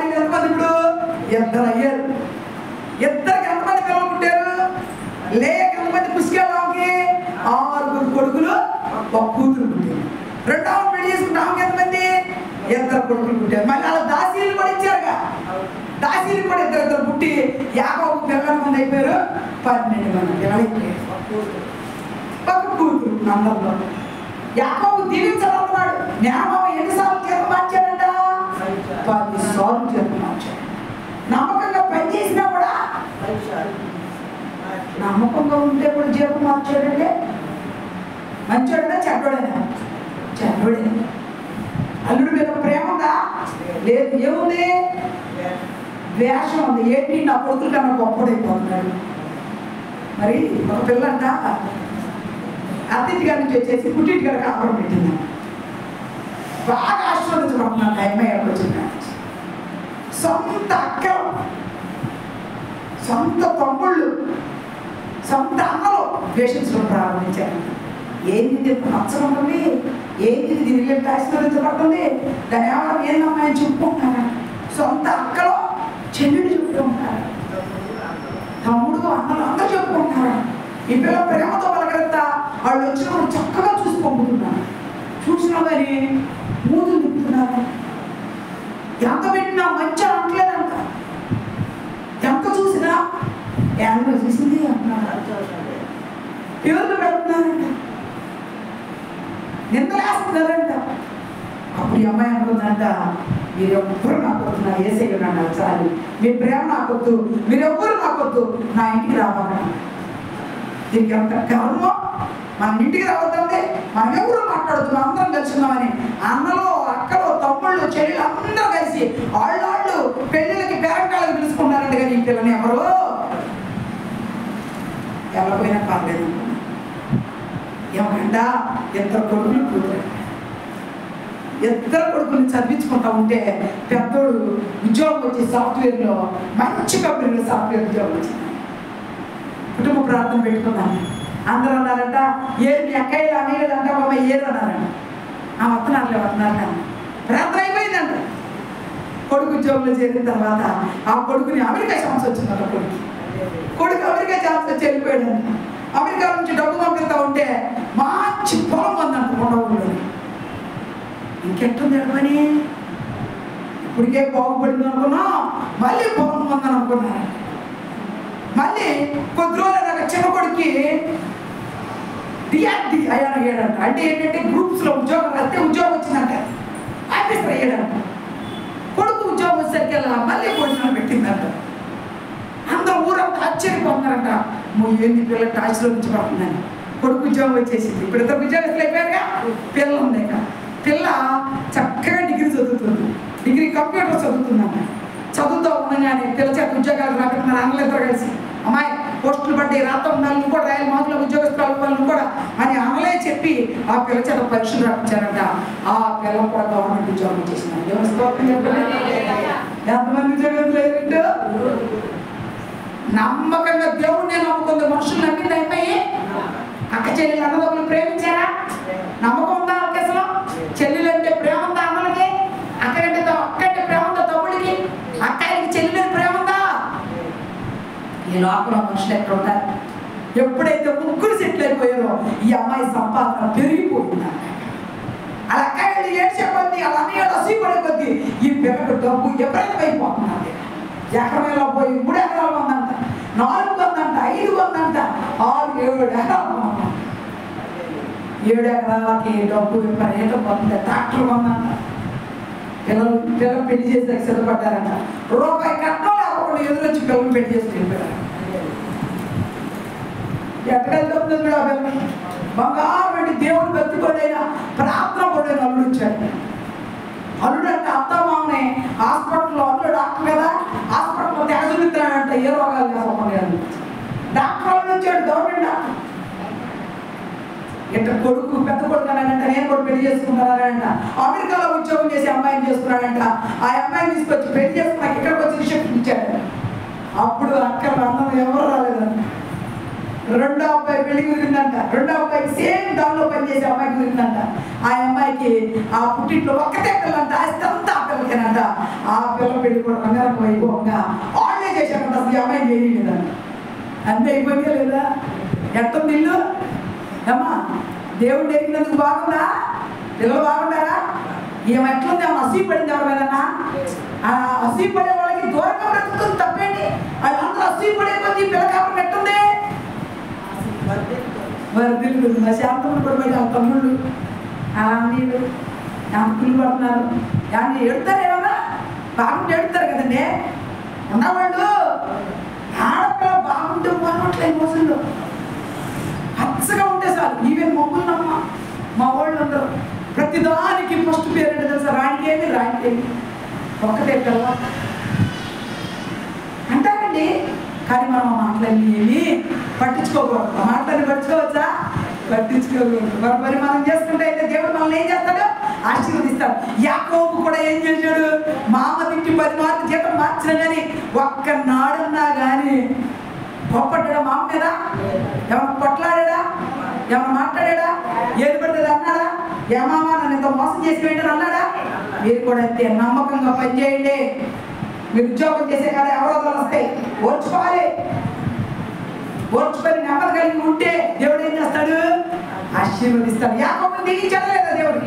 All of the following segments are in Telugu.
భార్యలు ఎంతమంది ఇప్పుడు? 2 అయ్యారు. 2కి ఎంతమంది పిల్లలు పుట్టారు? లేయకి ఎంతమంది? పుష్కలాంకి 6 కొడుకులు 1 కూతురు పుట్టారు. రెండవ పెళ్లి చేసుకుంటే ఆమెకి ఎంతమంది? 2 కొడుకులు పుట్టారు. మళ్ళీ అలా దాసీలు కూడా ఇచ్చారుగా. దాసీలు కూడా 2 పుట్టి యాకోబు పిల్లల మంది అయిపోయారు. 12 మంది పిల్లలు అయిపోయారు. 1 కూతురు అందరిలో. యాకోబు దీవించాలన్నాడు. జ్ఞానమామ ఎన్నిసార్లు చేత మార్చాడంట? 10 సార్లు చేత మార్చాడు. నమ్మకంగా పనిచేసినా కూడా, నమ్మకంగా ఉంటే కూడా జీవితం మార్చాడంటే మంచోడైనా చెడ్డోడైనా? చెడ్డోడే. అల్లుడి మీద ప్రేమ ఉందా? లేదు. ఏముంది? ద్వేషం ఉంది. ఏంటి? నా కొడుకులు కన్నా గొప్పడైపోతున్నాడు. మరి ఒక పిల్లంట అతిథి గారి నుంచి వచ్చేసి పుట్టింటి గారికి ఆపడం పెట్టింది. బాగా ఆశీర్వదించబడుతున్నాను అమ్మాయి వచ్చింది. సొంత అక్కలు, సొంత తమ్ముళ్ళు, సొంత అన్నలు ద్వేషించడం ప్రారంభించారు. ఏంది దీనికి నచ్చడం ఉంటుంది? ఏంది దీనికి ఆశీర్వదించబడుతుంది? దాని ఎవరు ఏందమ్మాయని చెప్పుకుంటున్నారా? సొంత అక్కలు చెల్లుడు చెప్పుకుంటున్నారు, తమ్ముడు అన్నలు అందరూ చెప్పుకుంటున్నారు. ఈ పిల్ల ప్రేమతో పలకరంతా వాళ్ళు వచ్చినప్పుడు చక్కగా చూసి పంపుతున్నారు. చూసినా కానీ మూతులు తిప్పుతున్నారు. ఎంత పెట్టినా మంచి అనట్లేదంట. ఎంత చూసినా ఎవరు చూసింది అంటున్నారు. ఎవరు పెడుతున్నారంట, నిందలేస్తున్నారంట. అప్పుడు ఈ అమ్మాయి అనుకుందంట, మీరెవ్వరు నాకు వద్దు, నా ఏసయ్య నన్ను చాలు, మీ ప్రేమ నాకొద్దు, మీరెవ్వరు నాకొద్దు, నా ఇంటికి రావాలి. దీనికి ఎంత గర్వం! మన ఇంటికి రావద్దంటే మనం ఎవరు మాట్లాడద్దు, అందరం కలుసుకుందామని అన్నలు, అక్కలు, తమ్ముళ్ళు, చెల్లెలు అందరూ కలిసి వాళ్ళు పెళ్ళిళ్ళకి పేరంటాలకు పిలుచుకుంటారంట. కానీ ఈ పిల్లని ఎవరు ఎవరిపోయినా పర్లేదు. ఏమంట 2 కొడుకులు కూతురు. 2 కొడుకుని చదివించుకుంటా ఉంటే పెద్దోడు ఉద్యోగం వచ్చి సాఫ్ట్వేర్లో మంచి కంపెనీలో సాఫ్ట్వేర్ ఉద్యోగం వచ్చింది. కుటుంబ ప్రార్థన పెట్టుకున్నాను. అందరూ అన్నారంట, ఏది మీ అక్కయ్యలు అన్నయ్యలు అంటే బాబా ఏది అన్నారంట. ఆ వస్తున్నారులే ప్రార్థన అయిపోయిందంట. కొడుకు ఉద్యోగంలో చేరిన తర్వాత ఆ కొడుకుని అమెరికా ఛాన్స్ వచ్చిందంట. కొడుకు అమెరికా ఛాన్స్ వచ్చి వెళ్ళిపోయాడు. అమెరికా నుంచి డబ్బు పంపిస్తా ఉంటే మంచి పొలం ఉందంట ఉండవులో. ఇంకెట్టుంది పని? ఇప్పటికే బాగుపడింది అనుకున్నాం, మళ్ళీ పొలం ఉందని అనుకున్నాను. మళ్ళీ కొద్ది రోజులు చిన్న కొడుక్కి డిఆర్డి అయ్యాడంట. అంటే ఏంటంటే గ్రూప్స్లో ఉద్యోగం వస్తే ఉద్యోగం వచ్చిందంట, ఆఫీసర్ అయ్యాడంట. కొడుకు ఉద్యోగం వచ్చేసరికి మళ్ళీ భోజనం పెట్టిందంట. అందరూ ఊరంతా ఆశ్చర్యపోతున్నారంట, ఏంది పిల్ల ఆశీర్వదించబడుతుందని. కొడుకు ఉద్యోగం వచ్చేసింది. ఇప్పుడు 2 ఉద్యోగస్తులు అయిపోయారుగా. పిల్ల ఉంది. పిల్ల చక్కగా డిగ్రీ చదువుతుంది. డిగ్రీ కంప్యూటర్ చదువుతుందంట. చదువుతూ ఉండగానే పిల్ల చేత ఉద్యోగాలు రాబెట్టిన అన్నలిద్దరూ కలిసి, అమ్మాయి పోస్టులు పడ్డాయి, రాత ఉండాలి, నువ్వు కూడా రాయాలి, మామూలుగా ఉద్యోగస్తులు వాళ్ళు కూడా అని అమలే చెప్పి ఆ పిల్ల చేత పరీక్షలు రాపించారంట. ఆ పిల్ల కూడా గవర్నమెంట్ ఉద్యోగం చేసింది. ఎంతమంది ఉద్యోగస్తులు అయ్యారంటే నమ్మకంగా దేవుడిని నమ్ముకుంది. మనుషులు నమ్మింది అయిపోయి అక్క చెల్లెలు అన్నదమ్ములు ప్రేమించారా? నమ్మకం ఉందా అసలు? చెల్లెలు అంటే ప్రేమ ఉందా అన్నలకి? అక్కడంటే అక్కంటే ప్రేమ ఉందా తమ్ముడికి? అక్కాయికి చెల్లెలు ప్రేమ ఉందా? ఈ లోపల మనుషులు ఎక్కడ ఉంటారు? ఎప్పుడైతే ముగ్గురు సెటిల్ అయిపోయారో ఈ అమ్మాయి సంపాదన పెరిగిపోతుంది. అలా అక్కాయిలు ఏడ్చే కొద్ది, అలా అన్నయ్యలు అసూయపడే కొద్ది ఈ పిల్లకు డబ్బు ఎప్పుడైతే అయిపోతున్నది. ఎకరమేలో పోయి 3 ఎకరాలు ఉందంట, 4 ఉందంట, 5 ఉందంట, 6, 7 ఎకరాలు. 7 ఎకరాలకి డబ్బు విపరీతం పోతుంది. ట్రాక్టర్ ఉందంట. పిల్లలు పెళ్లి చేసేకి సిద్ధపడ్డారంట. రూపాయి కట్నం లేకుండా ఎదురొచ్చి పిల్లలు పెళ్లి చేసి వెళ్ళిపోయారు. ఎక్కడెళ్తుంది కూడా పిల్లలు బంగారు పెట్టి దేవుడు బతికొడైనా ప్రార్థన పడైన అల్లుడు వచ్చాడు. అల్లుడు అంటే అత్తమామని హాస్పిటల్లో, అల్లుడు డాక్టర్ కదా, హాస్పిటల్లో తెగజులుతాడంట ఏ రోగాలు కాకపోలేదు. డాక్టర్ అల్లుడు వచ్చాడు, గవర్నమెంట్ డాక్టర్. ఇట్లా కొడుకు పెద్ద కొడుకు అన్నాడంట, నేను కూడా పెళ్లి చేసుకుంటానంట. అమెరికాలో ఉద్యోగం చేసి అమ్మాయిని చేసుకున్నాడంట. ఆ అమ్మాయిని తీసుకొచ్చి పెళ్లి చేసుకున్నాక ఇక్కడికి వచ్చి రిసెప్షన్ ఇచ్చాడు. అప్పుడు అక్కడ అందరూ ఎవరు రాలేదంట. 2వ అబ్బాయి పెళ్లి కుదిరిందంట. 2వ అబ్బాయికి సేమ్ దానిలో పనిచేసే అమ్మాయి కుదిరిందంట. ఆ అమ్మాయికి ఆ పుట్టింట్లో ఒక్కతే పిల్లంట. ఆస్తి అంతా ఆ పిల్ల పిల్లలకేనంట. ఆ పిల్ల పెళ్లి కూడా రంగారంగ వైభవంగా వాళ్ళే చేశారంట. అసలు ఈ అమ్మాయి చేయలేదంట. అంతే అయిపోయిందా లేదా? ఎట్టుంది ఇల్లు అమ్మా? దేవుడు ఎక్కినందుకు బాగుందా? పిల్లలు బాగుంటారా? ఏమో ఎట్లుంది? ఏమన్నా అసూయపడింది ఎవరైనా? అసూయపడే వాళ్ళకి దూరంగా బ్రతుకుతుంది, తప్పేంటి? అది అందరూ అసూయపడే కొద్ది పిల్ల కాబట్టి ఎట్టుంది? వర్దిల్లు మా శాంతములు కూడా బయట తమ్ముళ్ళు నీళ్ళు కుళ్ళు పడుతున్నారు. ఏమన్నా ఎడుతారు? ఏమన్నా బాగుంటే ఎడుతారు కదండి. ఉన్నవాళ్ళు ఆడపిల్ల బాగుంటే బాగుంటలేదు మోసంలో పచ్చగా ఉంటే చాలు. ఈవెన్ మమ్మల్నమ్మ మా వాళ్ళు అందరూ ప్రతిదానికి ఫస్ట్ పేరు అంటే తెలుసా? రాణికేమి రాణికేమి ఒక్కటే పిల్ల అంటారండి. కానీ మనం ఆ మాటలన్నీ ఏమి పట్టించుకోకూడదు. ఆ మాటలన్నీ పట్టించుకోవచ్చా? పట్టించుకోకూడదు. మరి మనం చేసుకుంటే అయితే దేవుడు మనల్ని ఏం చేస్తాడు? ఆశీర్వదిస్తాడు. యాకోబు కూడా ఏం చేశాడు? మామ తిట్టి 10 మార్లు జీతం మార్చిన కానీ ఒక్కనాడన్నా కానీ కోప్పడ్డా మామ మీద? ఏమన్నా కొట్లాడా? ఏమన్నా మాట్లాడా? ఏది పడుతుంది అన్నాడా? ఏమామా నన్ను ఇంత మోసం చేసి ఏంటని అన్నాడా? మీరు కూడా అంతే నమ్మకంగా పనిచేయండి. మీరు ఉద్యోగం చేసే కాడ అవరోధాలు వస్తాయి, ఓర్చుకోవాలి. ఓర్చుకొని నెమ్మది కలిగి ఉంటే దేవుడు ఏం చేస్తాడు? ఆశీర్వదిస్తాడు. యాకోబుని దీవించాడా లేదా? దేవుడు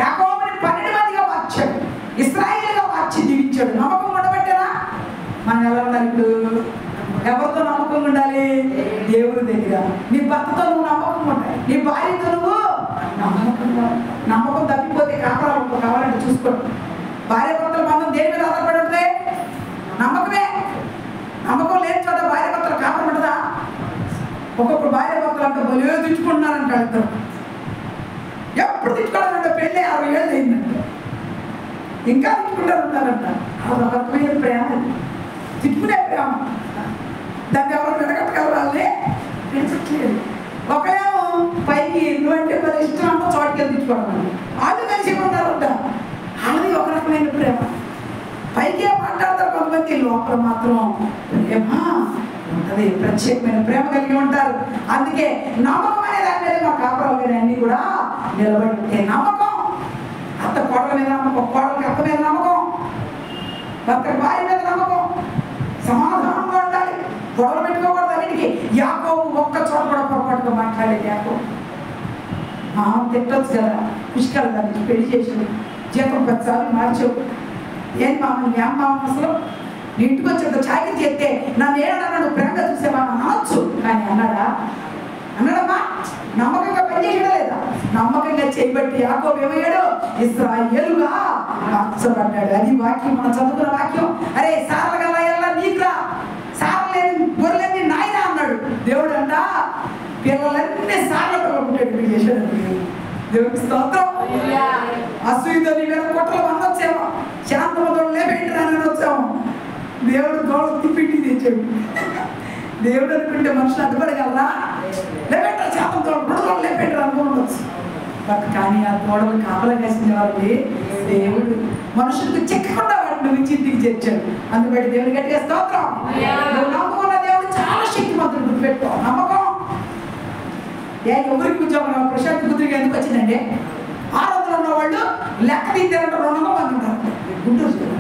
యాకోబుని 12 మందిగా మార్చాడు, ఇశ్రాయేలుగా మార్చి దీవించాడు. నమ్మకం ఉండబట్టేనా? మనం ఎలా ఉండాలి ఇప్పుడు? ఎవరితో నమ్మకం ఉండాలి? దేవుడి దగ్గర. నీ భర్తతో నువ్వు నమ్మకం ఉండాలి, నీ భార్యతో నువ్వు నమ్మకం తప్పిపోతే కాపాడాలి. కావాలంటే చూసుకోండి. భార్య భర్తల బంధం దేని మీద ఆధారపడి ఉంటుంది? నమ్మకమే. నమ్మకం లేని చోట భార్య భర్తలు కాపాడదా? ఒక్కొక్కరు భార్య భర్తలు అంటే బలే తిట్టుకుంటున్నారంట. వెళ్తారు ఎప్పుడు తిట్టుకోవాలంటే పెళ్ళి 60 ఏళ్ళు అయిందంట, ఇంకా తిట్టుకుంటారు ఉంటారంట. అది ఒక రకమైన ప్రేమ, తిట్టుకునే ప్రేమ. దాన్ని ఎవరు విడగట్టగలరాలే పెంచట్లేదు. ఒకరేమో పైకి నువ్వంటే మరి ఇష్టం అంతా చోటుకి తిట్టుకోవడం, వాళ్ళు కలిసి ఉంటారంట. అది ఒక రకమైన ప్రేమ. పైకే మాట్లాడతారు కొంతమంది, లోపల మాత్రం ప్రేమ ఉంటుంది. ప్రత్యేకమైన ప్రేమ కలిగి ఉంటారు. అందుకే నమ్మకం అనే దాని మీద మా కాపురాలు అన్ని కూడా నిలబడి నమ్మకం. అత్త కోడల మీద నమ్మకం, కోడలకి అత్త మీద నమ్మకం, భర్త భార్య మీద నమ్మకం. సమాధానంగా ఉండాలి, గొడవలు పెట్టుకోకూడదు. అన్నిటికీ యాకోబు ఒక్క చోట కూడా పొరపాటుగా మాట్లాడేది. యాకోబు తిట్టొచ్చు కదా, పుష్కలు దాన్ని పెళ్లి చేసాడు, జీతం 10 సార్లు మార్చావు. ఏం మామూలు ఏం మామూలు అసలు నీ ఇంటికి వచ్చేంత ఛాయకి చేస్తే నన్ను ఏమన్నా నువ్వు ప్రేమగా చూసేవా అనవచ్చు. కానీ అన్నాడమ్మా? నమ్మకంగా పనిచేయడం లేదా? నమ్మకంగా చేయబట్టి యాకోబు ఏమయ్యాడు? ఇశ్రాయేలుగా మార్చబడ్డాడు. అది వాక్యం, మనం చదువుకున్న వాక్యం. అరే సార్లు ఎలా నీకురా, సార్లేని గొర్రెలన్నీ నాయన అన్నాడు దేవుడు అంట. పిల్లలన్నీ సార్లు పిల్లలు చేశాడు. దేవుడికి స్తోత్రం. అసూయతో నీ మీద కుట్రలు అందొచ్చేమో, శాంతమతో లేపేంటి వచ్చాము. దేవుడు గోడలు తిప్పిట్టి తెచ్చాడు. దేవుడు అనుకుంటే మనుషులు అడ్డుపడగలరా? లేపెట్టారు, శాంతంతో గొడవలు లేపెట్టారు అనుకోవచ్చు. బట్ కానీ ఆ గోడలు కాపలా కాసిన వాళ్ళకి దేవుడు మనుషులకు చెక్కకుండా వాటిని నుంచి ఇంటికి చేర్చాడు. అందుబట్టి దేవుడు గట్టిగా స్తోత్రం. నమ్మకం దేవుడు చాలా శక్తిమంతుడు. గుర్తుపెట్టుకో, నమ్మకం. ఎవరికి ఉద్యోగం? ప్రశాంత్ కుదురికి ఎందుకు వచ్చిందండి? 600 ఉన్న వాళ్ళు లెక్క తీస్తారంటే 200 మంది ఉంటారు. గుంటూరు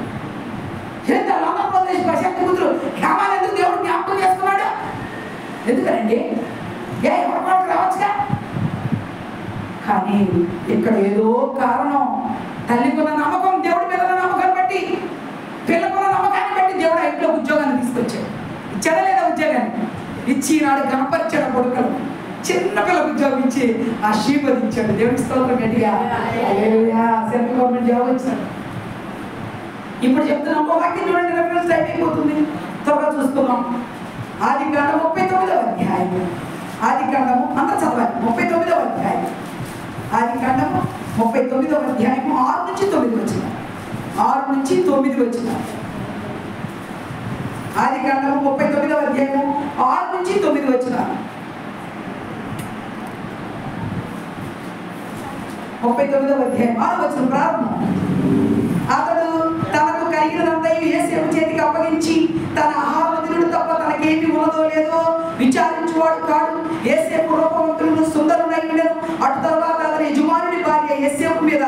ఆంధ్రప్రదేశ్ ప్రశాంత్ కుదురు గ్రామాలు ఎందుకు దేవుడు జ్ఞాపకం చేసుకున్నాడు? ఎందుకనండి? ఎవరికి రావచ్చుగా. కానీ ఇక్కడ ఏదో కారణం. తల్లికున్న నమ్మకం, దేవుడి మీద నమ్మకాన్ని బట్టి, పిల్లకున్న నమ్మకాన్ని బట్టి దేవుడు ఆ ఇంట్లో ఉద్యోగాన్ని తీసుకొచ్చాడు. ఇచ్చాడా లేదా? ఉద్యోగాన్ని ఇచ్చి నాడు కనపరిచాడు. కొడుకలు చిన్నపిల్లలకు ఉద్యోగం ఇచ్చి ఆశీర్వదించాడు. దేవుడికి స్తోత్రం. గట్టిగా సెంట్రల్ గవర్నమెంట్ జాబ్ వచ్చాడు. ఇప్పుడు చెప్తున్నాం, వాక్యం చూడండి, రెఫరెన్స్ టైం అయిపోతుంది, త్వరగా చూస్తున్నాం. ఆదికాండం 39వ అధ్యాయం. ఆదికాండము అందరూ చదవాలి. 39వ అధ్యాయం. ఆదికాండము 39వ అధ్యాయము 6 నుంచి 9 వచ్చిన. 6 నుంచి 9 వచ్చిన. ఆదికాండము 39వ అధ్యాయము 6 నుంచి 9 వచ్చిన. 39వ అధ్యాయం 6 వచ్చిన ప్రారంభం. అతడు తనకు కలిగినదంతయు యోసేపు చేతికి అప్పగించి తన ఆహార తినుడు తప్ప తనకేమి ఉన్నదో లేదో విచారించువాడు కాడు. యోసేపు రూపవంతులను సుందరుడై ఉండెను. అటు తర్వాత అతని యజమానుడి భార్య యోసేపు మీద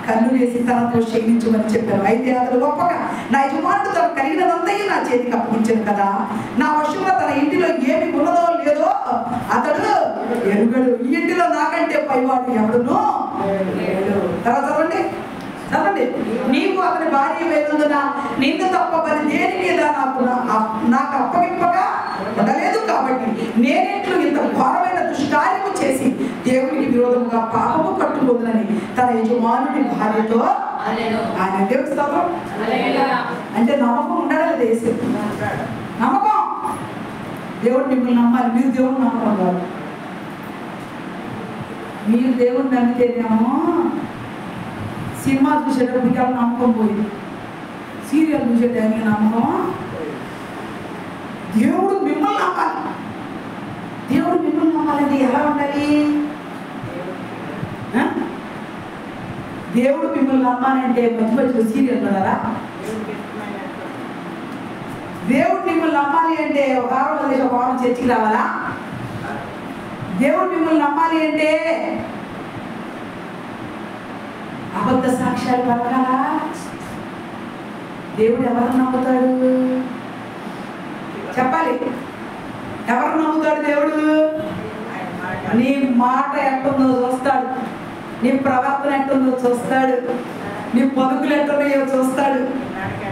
కన్ను వేసి తనతో క్షమించమని చెప్పారు. అయితే అతడు గొప్పగా, నా యజమానుడు తను కలిగినదంతయు నా చేతికి అప్పగించాను కదా, నా వశంలో తన ఇంటిలో ఏమి ఉన్నదో లేదో అతడు ఎరుగడు. ఈ ఇంటిలో నాకంటే పైవాడు ఎవడును లేడు. తర్వాత చదవండి చదవండి. నీవు అతని భార్య వేదున నింద తప్ప మరి దేని మీద నాకు అప్పగింపగా ఉండలేదు. కాబట్టి నేనెట్లు ఇంత ఘోరమైన దుష్కార్యము చేసి దేవునికి విరోధముగా పాపము పట్టుకుందని తన యజమానుడి భార్యతో ఆయన దేవుడి స్తోత్రం. అంటే నమ్మకం ఉండాలి దేశం, నమ్మకం. దేవుడు మిమ్మల్ని నమ్మాలి, మీరు దేవుడు నమ్మకం కాదు. మీరు దేవుడిని నమ్మితేనేమో సినిమా చూసేటప్పటికి నమ్మకం పోయింది, సీరియల్ చూసేటానికి నమ్మకం. దేవుడు మిమ్మల్ని నమ్మాలి. దేవుడు మిమ్మల్ని నమ్మాలంటే ఎలా ఉండాలి? దేవుడు మిమ్మల్ని నమ్మాలంటే మధ్య మధ్యలో సీరియల్ ఉన్నారా? దేవుడు మిమ్మల్ని నమ్మాలి అంటే ఒక వారం చర్చికి రావాలా? దేవుడు మిమ్మల్ని నమ్మాలి అంటే అబద్ధ సాక్ష్యాలు పలకాలా? దేవుడు ఎవరు నమ్ముతాడు చెప్పాలి? ఎవరు నమ్ముతాడు దేవుడు? నీ మాట ఎట్టుందో చూస్తాడు, నీ ప్రవర్తన ఎట్టుందో చూస్తాడు, నీ పలుకులు ఎట్టున్నాయో చూస్తాడు,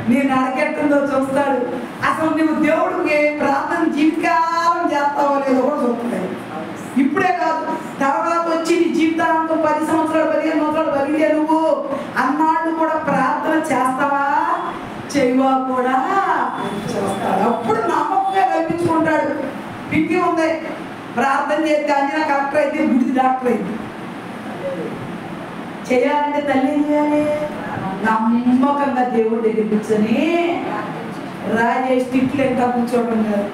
నీ నడకెట్టుందో చూస్తాడు. అసలు నువ్వు దేవుడికి ప్రార్థన జీవితకాలం చేస్తావో లేదో కూడా చూస్తాడు. ఇప్పుడే కాదు, తర్వాత వచ్చి నీ జీవితాంతం 10 సంవత్సరాలు 15 సంవత్సరాలు బతికే నువ్వు అన్నాళ్ళు కూడా ప్రార్థన చేస్తావా చేయవా కూడా చేస్తాడు. అప్పుడు నమ్మకంగా కల్పించుకుంటాడు. పిక్కి ఉంది, ప్రార్థన చేస్తే అంజనా కలెక్టర్ అయితే గుడిది డాక్టర్ అయింది. చేయాలంటే తల్లి ఏం చేయాలి? నమ్మకంగా దేవుడి దగ్గర కూర్చొని రాజేష్ తిట్లు ఇంకా కూర్చోవడం కాదు,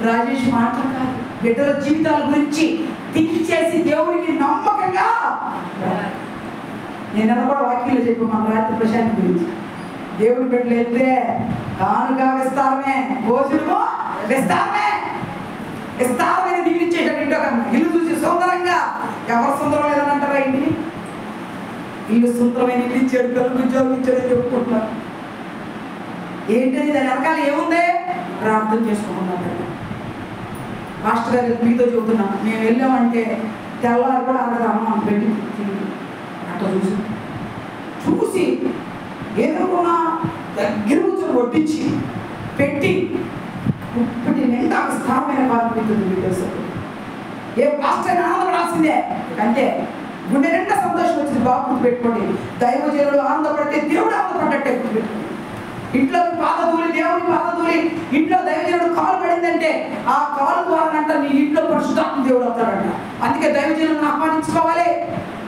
రాజేష్ మాటలు కాదు, బిడ్డల జీవితాల గురించి థింక్ చేసి దేవుడికి నమ్మకంగా. నేను కూడా వాక్యంలో చెప్పి మన రాత్రి ప్రశాంతి గురించి, దేవుడి బిడ్డలు వెళ్తే కానుక విస్తారమే, భోజనము విస్తారమే, విస్తారమైన దీవించేటట్టు ఇంట్లో కన్నా ఇల్లు చూసి సుందరంగా. ఎవరు సుందరం లేదని అంటారా? ఇంటిని ఇల్లు సుందరమైన ఇల్లు ఇచ్చాడు, పిల్లలు ఉద్యోగం ఇచ్చాడని చెప్పుకుంటున్నారు. ఏంటది? దాని వెనకాల ఏముంది? ప్రార్థన చేసుకుంటున్నాం. మాస్టర్ గారు మీతో చెబుతున్నాం, మేము వెళ్ళామంటే తెల్లారు కూడా అడగదాము పెట్టి అట్లా చూసి ఏదనుకున్నా దగ్గర కూర్చొని వడ్డించి పెట్టి ఇప్పటి నిండా స్థానమైన బాధపడుతుంది. వీడియోస్ ఏ పాస్టర్ ఆనందపడాల్సిందే అంటే గుండె నిండా సంతోషం వచ్చింది. బాగా గుర్తుపెట్టుకోండి, దైవజనుడు ఆనందపడితే దేవుడు ఆనందపడ్డట్టే గుర్తుపెట్టుకోండి. ఇంట్లోకి పాదదూరి, దేవుని పాదదూరి ఇంట్లో దైవజనుడు కాలు పడిందంటే ఆ కాలు ద్వారానంట నీ ఇంట్లో పరిశుద్ధాత్మ దేవుడు అవుతాడంట. అందుకే దైవజనులను ఆహ్వానించుకోవాలి.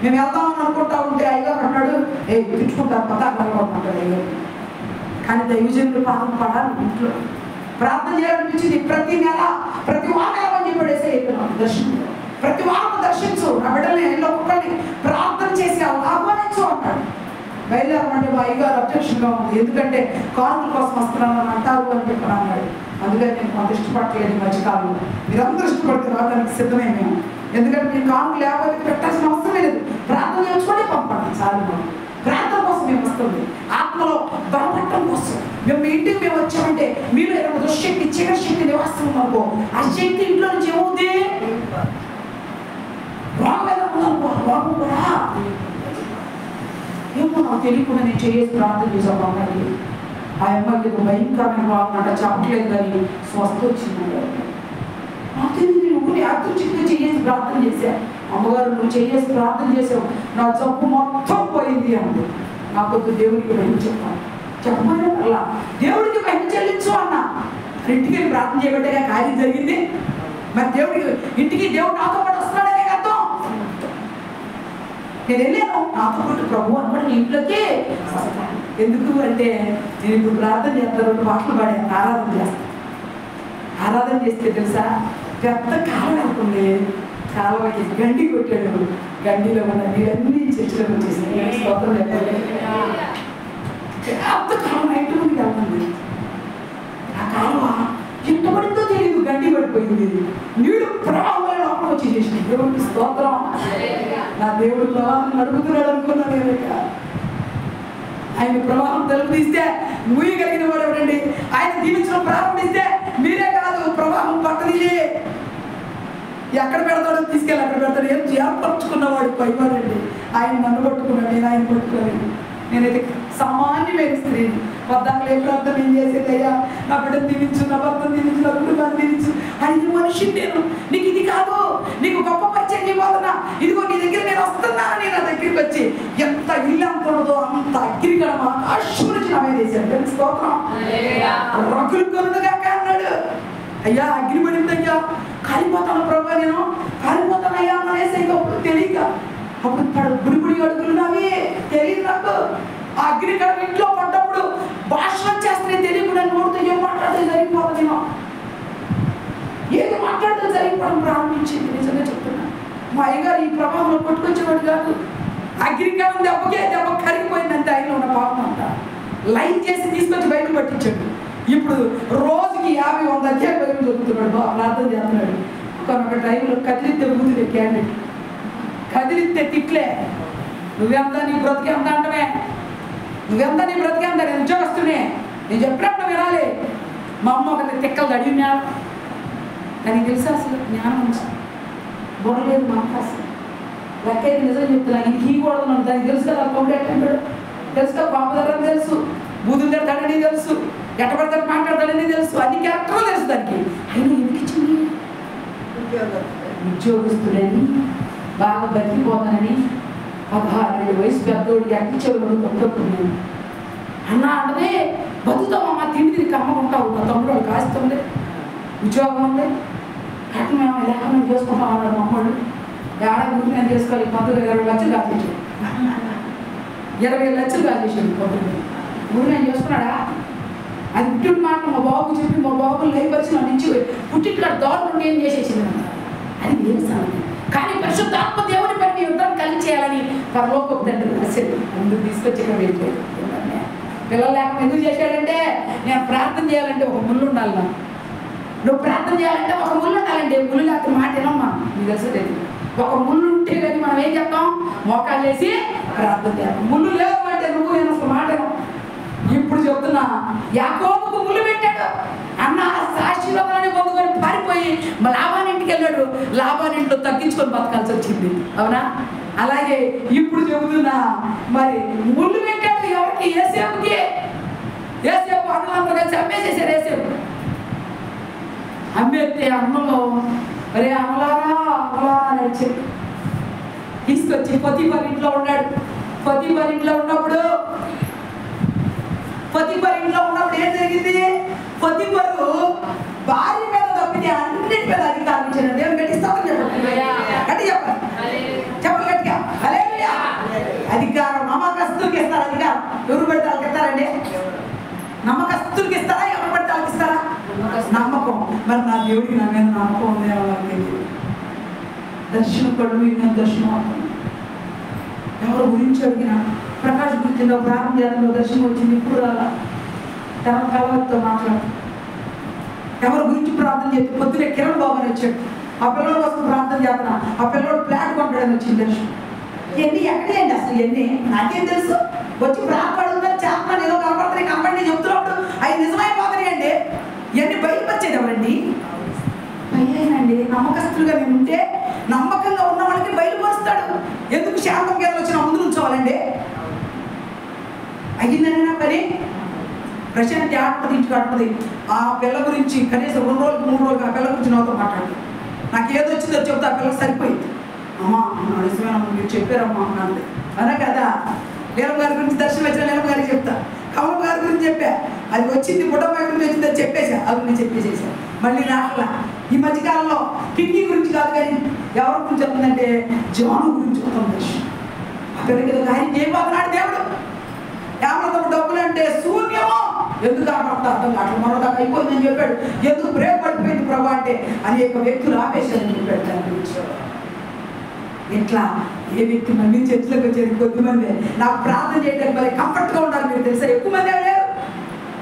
మేము వెళ్దామని అనుకుంటా ఉంటే అయ్యగారు అంటాడు, తిట్టుకుంటారు పదార్థాలు అంటాడు అయ్యారు. కానీ దైవజనుడు పాదం పడాలి. ఇంట్లో ప్రార్థన చేయాలనిపించింది. ప్రతి నెల ప్రతి వారం అని చెప్పేసే దర్శనం, ప్రతి వారం దర్శించు, నా బిడ్డల్ని ఎన్నో ఒక్కరిని ప్రార్థన చేసి ఆహ్వానించు అంటాడు. బయలుదేరమంటే మా అయ్యగారు అబ్జెక్షన్గా ఉంది, ఎందుకంటే కానుకల కోసం వస్తున్నాను అని అంటారు అని చెప్పి అన్నాడు. అందుకని నేను కొంత ఇష్టపడలేదు ఈ మధ్యకాలంలో. మీరందరూ ఇష్టపడితే రావడానికి సిద్ధమే మేము, ఎందుకంటే మీరు కానుక లేకపోతే పెట్టాల్సిన అవసరం లేదు. ప్రార్థన చేసుకొని పంపండి చాలు. ప్రార్థన కోసం మేము వస్తుంది, ఆత్మలో బలపడటం కోసం. మేము మీ ఇంటికి మేము వచ్చామంటే మీరు ఏదైనా దుశ్శక్తి చీకటి నివాసం అనుకో, ఆ శక్తి ఇంట్లో నుంచి ఏమవుతుంది? రోగం కూడా ఏమో నాకు తెలియకుండా నేను చేసి ప్రార్థన చేసాను. అమ్మాయి ఆ అమ్మాయికి భయంకరమైన బాగుంట చెప్పట్లేదు కానీ స్వస్థ వచ్చింది. నాకు తెలియదు, నువ్వు అదృష్టంగా చేసి ప్రార్థన చేశావు. అమ్మగారు నువ్వు చేసి ప్రార్థన చేసావు, నా జబ్బు మొత్తం పోయింది అంది. నాకు దేవుడికి భయం చెప్పాను, చెప్పమని అలా దేవుడికి భయం చెల్లించు అన్న. ఇంటికి ప్రార్థన చేయబట్టే కార్యం జరిగింది. మరి దేవుడికి ఇంటికి దేవుడు నాతో పాటు వస్తున్నాడనే అర్థం. నేను వెళ్ళాను నాతో పాటు ప్రభు అనుకోండి ఇంట్లోకి. ఎందుకు అంటే నేను ఇప్పుడు ప్రార్థన చేస్తాను, 2 పాటలు పాడి ఆరాధన చేస్తాను. ఆరాధన చేస్తే తెలుసా పెద్ద కాలం అనుకుంది, కాలువకి గండి కొట్టాడు. గండిలో ఉన్న నీళ్ళన్నీ చర్చలకు వచ్చేసి స్తోత్రం చెప్పాలి. పెద్ద కాలం నైట్ ముందుకు వెళ్తుంది. ఆ కాలువ ఎంత పడిందో తెలియదు, గండి పడిపోయింది. నీళ్ళు ప్రవాహంలో లోపల వచ్చేసేసి దేవుడికి స్తోత్రం. నా దేవుడు ప్రవాహం నడుపుతున్నాడు అనుకున్నాను. ఆయన ప్రవాహం తలుపు తీస్తే మూయగలిగిన వాడు ఎవరండి? ఆయన దీవించడం ప్రారంభిస్తే మీరే కాదు, ప్రవాహం పట్టది. ఎక్కడ పెడతాడో తీసుకెళ్ళి అక్కడ పెడతాడు. ఏం ఏర్పరచుకున్నవాడు పైవాడండి. ఆయన నన్ను పట్టుకున్నాడు, నేను ఆయన పట్టుకోలేదు. నేనైతే సామాన్యమైన స్త్రీని. వద్దాక ఏ ప్రార్థన ఏం చేసేది? అయ్యా నా బిడ్డను దీవించు, నా భర్తను దీవించు, నా కుటుంబాన్ని దీవించు అని మనిషిని నేను. నీకు ఇది కాదు, నీకు గొప్ప పరిచయం ఇవ్వాలన్నా, ఇదిగో నీ దగ్గర నేను వస్తున్నానని నా దగ్గరికి వచ్చి ఎంత ఇల్లు అంత ఉండదో అంత అగ్నికడ ఆకాశం నుంచి నా మీద వేసాడు. స్తోత్రం. రగులు కొనుగా అన్నాడు. అయ్యా అగ్ని పడిందయ్యా, కాలిపోతాను ప్రభా, నేను కాలిపోతానయ్యా అనేసి ఇంకా తెలియక అప్పుడు గుడిగుడి అడుగులు నావి తెలియదు నాకు. ఆ అగ్ని కడ ఇంట్లో పడ్డప్పుడు భాషణం చేస్తే తెలియకుండా నోటితో ఏం మాట్లాడితే జరిగిపోతుంది. నేను ఏది మాట్లాడితే జరిగిపోవడం ప్రారంభించింది. నిజంగా చెప్తున్నా, మా అయ్యగారు ఈ ప్రభావంలో కొట్టుకొచ్చేవాడు కాదు. అగ్నికడం దెబ్బకే దెబ్బ కరిగిపోయిందంటే ఆయన ఉన్న పాపం అంతా లైన్ చేసి తీసుకొచ్చి బయటకు పట్టించాడు. ఇప్పుడు రోజుకి 50-100 అధ్యాయం బైబిల్ చదువుతున్నాడు, ప్రార్థన చేస్తున్నాడు. ఒక టైంలో కదిలితే ఊదిలే క్యాండిడేట్, కదిలితే తిట్లే, నువ్వెంత నీ బ్రతికేంత అంటమే, నువ్వెంత నీ బ్రతికేంత, నేను ఉద్యోగస్తునే, నేను చెప్పినట్టు వినాలి. మా అమ్మ ఒకటి తిక్కలు అడిగినాడు. దానికి తెలుసా అసలు జ్ఞానం బొరలేదు మా అమ్మ. అసలు లెక్కైతే నిజం చెప్తున్నాను, ఇంక ఈ కూడా ఉన్నాను. దానికి తెలుసు కదా కంప్లీట్ అంటాడు, తెలుసు కదా పాప దగ్గర తెలుసు, బూదులు తిడతాడని తెలుసు, ఎట్టబడతాడు మాట్లాడతాడని తెలుసు, అన్ని క్యారెక్టర్లు తెలుసు దానికి. అయినా ఎందుకు ఇచ్చింది? ఉద్యోగస్తుడని, బాగా బతికిపోతానని, 16 వయసు పెద్దోడికి అట్టించేవాడు కొట్టుకుంటున్నాను అన్న అంటే బతుకుతామమ్మా, తిండి తిరిగి అమ్మకుంటావు, నా తమ్ముడు వాళ్ళు కాస్తుంది, ఉద్యోగం ఉంది, అట్లా మేము లేక మేము చేసుకుంటాం అన్నాడు మా అమ్మడు. ఏడాది ముందు నేను చేసుకోవాలి, 20 లక్షలు కాల్చేసాడు, 20 లక్షలు కాల్చేసాడు పొద్దున్న. ముందు నేను చేసుకున్నాడా? అది పుట్టిన మాట మా బాబు చెప్పి మా బాబులు లేపరిచి నా నుంచి పుట్టిట్లో దోర నుండి ఏం చేసేసింది అన్న. అది వేరే సంగతి. కానీ పరిశుద్ధాత్మ దేవుని పని యుద్ధం కలిసి చేయాలని పరలోకపు తండ్రి రాశాడు. ముందుకు తీసుకొచ్చి ఇక్కడ వెళ్ళిపోయాడు. పిల్లలు లేకుండా ఎందుకు చేశాడంటే, నేను ప్రార్థన చేయాలంటే ఒక ముళ్ళు ఉండాలి, నా నువ్వు ప్రార్థన చేయాలంటే ఒక ముళ్ళు ఉండాలండి. ముళ్ళు లేకపోతే మాట వినమ్మా, నీకు తెలుసు. ఒక ముళ్ళు ఉంటే కానీ మనం ఏం చెప్తాం? మోకాలు వేసి ప్రార్థన చేయాలి. ముళ్ళు లేవు అంటే నువ్వు నేను అసలు మాట. ఇప్పుడు చెప్తున్నా, యాకోబుకు ముళ్ళు పెట్టాడు అన్న, ఆశీర్వాదాన్ని పొందుకొని పారిపోయి లాభాన్ని ఇంటికి వెళ్ళాడు. లాభాన్ని ఇంట్లో తగ్గించుకొని బతకాల్సి వచ్చింది, అవునా? అలాగే ఇప్పుడు చెబుతున్నా, మరి ముళ్ళు పెట్టాడు ఎవరికి? యేసేపుకి. యేసేపు అన్నంతా కలిసి అమ్మేసేసారు. యేసేపు అమ్మేస్తే అన్నంలో అరే అమలారా అమలారా అని వచ్చి తీసుకొచ్చి పొతిఫర్ ఇంట్లో ఉన్నాడు. పొతిఫర్ ఇంట్లో ఉన్నప్పుడు ఏం జరిగింది? పొతిఫరు భార్య మీద తప్పితే అన్నిటి మీద అధికారం ఇచ్చాడు. దేవుని గట్టిస్తామని చెప్పండి, గట్టి చెప్పండి, చెప్పండి గట్టిగా. హల్లెలూయా. అధికారం నమ్మకస్తులకి ఇస్తారు. అధికారం ఎవరు పడితే వాళ్ళకి ఇస్తారండి? నమ్మకస్తులకి ఇస్తారా? ఎవరు పడితే వాళ్ళకి ఇస్తారా? నమ్మకం. మరి నా దేవుడికి నా మీద నమ్మకం ఉంది. వాళ్ళకి దర్శనం పడు, నేను దర్శనం ఎవరి గురించి అడిగినా, ప్రకాష్ గురించి ప్రారంభ చేతంలో దర్శనం వచ్చింది, ఇప్పుడు రాలా. తన కళతో మాట్లాడు. ఎవరి గురించి ప్రార్థన చేస్తే పొద్దునే కిరణ్ బాబు అని వచ్చాడు. ఆ పిల్లల కోసం ప్రార్థన చేస్తున్నా, ఆ పిల్లడు ఫ్లాట్ కొంటాడని వచ్చింది దర్శనం. ఇవన్నీ ఎక్కడేంటి అసలు? ఇవన్నీ నాకేం తెలుసు? వచ్చి ప్రార్థపడుతుందని చేస్తున్నాను, ఏదో కనపడుతున్నాయి కంపెనీ చెప్తున్నప్పుడు అవి నిజమైపోతున్నాయండి. ఇవన్నీ బయలుపరిచేది ఎవరండి? అయ్యేనండి. నమ్మకస్తులుగా నేను ఉంటే, నమ్మకంగా ఉన్న వాళ్ళకి బయలుపరుస్తాడు. ఎందుకు శాంతం గేదలు వచ్చిన ముందు ఉంచోవాలండి? అయ్యిందని నా పని. ప్రశాంతి ఆటపది ఇంటికి ఆటపది. ఆ పిల్ల గురించి కనీసం 2 రోజులు 3 రోజులు ఆ పిల్ల గురించి నాతో మాట్లాడు. నాకు ఏదో వచ్చిందో చెప్తే ఆ పిల్లకి సరిపోయింది. అమ్మా నిజమేనా మీరు చెప్పారమ్మా అన్నది అనా కదా. నీలం గారి గురించి దర్శనం వచ్చిన నీలం గారికి చెప్తా, కమల గారి గురించి చెప్పా, అది వచ్చింది బుడ్డమ్మాయి గురించి వచ్చింది, అది చెప్పేసా, అది నేను చెప్పేసేసా. మళ్ళీ రాట్లా. ఈ మధ్యకాలంలో కిడ్నీ గురించి కాదు కానీ ఎవరి గురించి చెప్తుందంటే జాను గురించి చెప్తాం దర్శనం. ఆ పిల్లకి ఏదో ఆయన ఏం పోతున్నాడు దేవుడు. ఏమన్నా డబ్బులు అంటే శూన్యమో. ఎందుకు అర్థం కాదు, మరోదాకా అయిపోయిందని చెప్పాడు. ఎందుకు బ్రేక్ పడిపోయింది ప్రభా అంటే అనేక వ్యక్తులు ఆపేశారని చెప్పాడు దాని గురించి. ఇట్లా ఏ వ్యక్తి మళ్ళీ చర్చలకు వచ్చేది కొద్దిమంది. నాకు ప్రార్థన చేయడానికి మరి కంఫర్ట్గా ఉండాలి. మీరు తెలుసా, ఎక్కువ మంది లేరు,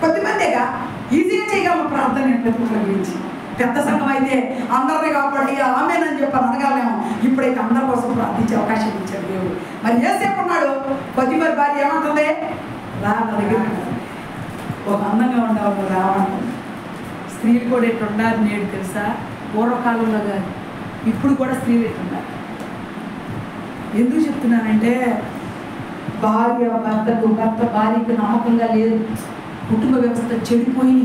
కొద్దిమందేగా ఈజీగా చేయగలము ప్రార్థన. ప్రతి గురించి పెద్ద సంఘం అయితే అందరినీ కాపాడి ఆమెనని చెప్పాను అనగలేము. ఇప్పుడైతే అందరి కోసం ప్రార్థించే అవకాశం ఇచ్చాడు దేవుడు. మరి ఏసేపు ఉన్నాడు. పొతిఫర్ భార్య ఏమంటుంది? రా నా దగ్గర ఒక అందంగా ఉండవు రావంటారు. స్త్రీలు కూడా ఎట్టు ఉండాలి నేడు తెలుసా, పూర్వకాలంలో కాదు ఇప్పుడు కూడా స్త్రీలు ఎట్టున్నారు. ఎందుకు చెప్తున్నానంటే భార్య భర్తకు, భర్త భార్యకు నమ్మకంగా లేదు, కుటుంబ వ్యవస్థ చెడిపోయి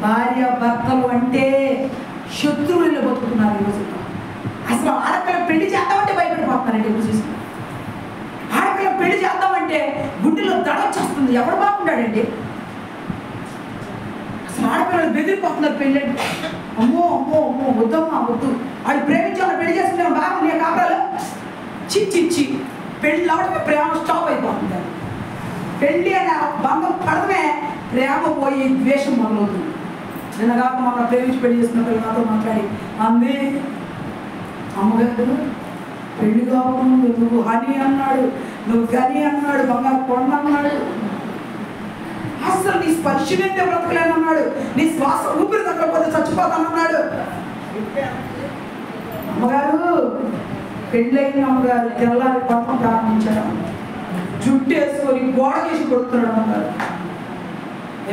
భార్య భర్తలు అంటే శత్రువులు బతుకుతున్నారు ఈరోజు. అసలు ఆడపిల్ల పెళ్లి చేద్దామంటే భయపడిపోతున్నారండి. ఇప్పుడు చూసి ఆడపిల్ల పెళ్లి చేద్దామంటే గుండెలో దడ వచ్చేస్తుంది. ఎవరు బాగుంటాడండి? అసలు ఆడపిల్లలు బెదిరిపోతున్నారు పెళ్ళి అంటే. అమ్మో అమ్మో అమ్మో వద్దమ్మా వద్దు, వాళ్ళు ప్రేమించాలని పెళ్లి చేసుకునే బాగుంది కాపురాలు చిచ్చి పెళ్ళి అవడమే ప్రేమ స్టాప్ అయిపోతుంది. పెళ్ళి అనే బంధం పడమే ప్రేమ పోయి ద్వేషం మొదలవుతుంది. నిన్నగాక మొన్న ప్రేమించి పెళ్లి చేసుకున్న పిల్లలు నాతో మాట్లాడి అంది, అమ్మగారు పెళ్లి కాకుండా నువ్వు హని అన్నాడు, నువ్వు గని అన్నాడు, బంగారు కొండ అన్నాడు, అసలు నీ స్పర్శనైతే బ్రతకలేనన్నాడు, నీ శ్వాస ఊపిరి తగ్గకపోతే చచ్చిపోతానన్నాడు. అమ్మగారు పెళ్ళైన అమ్మగారు తెల్లారి పట్టణం ప్రారంభించాడు. జుట్టు వేసుకొని గోడ చేసి కొడుతున్నాడు అమ్మగారు.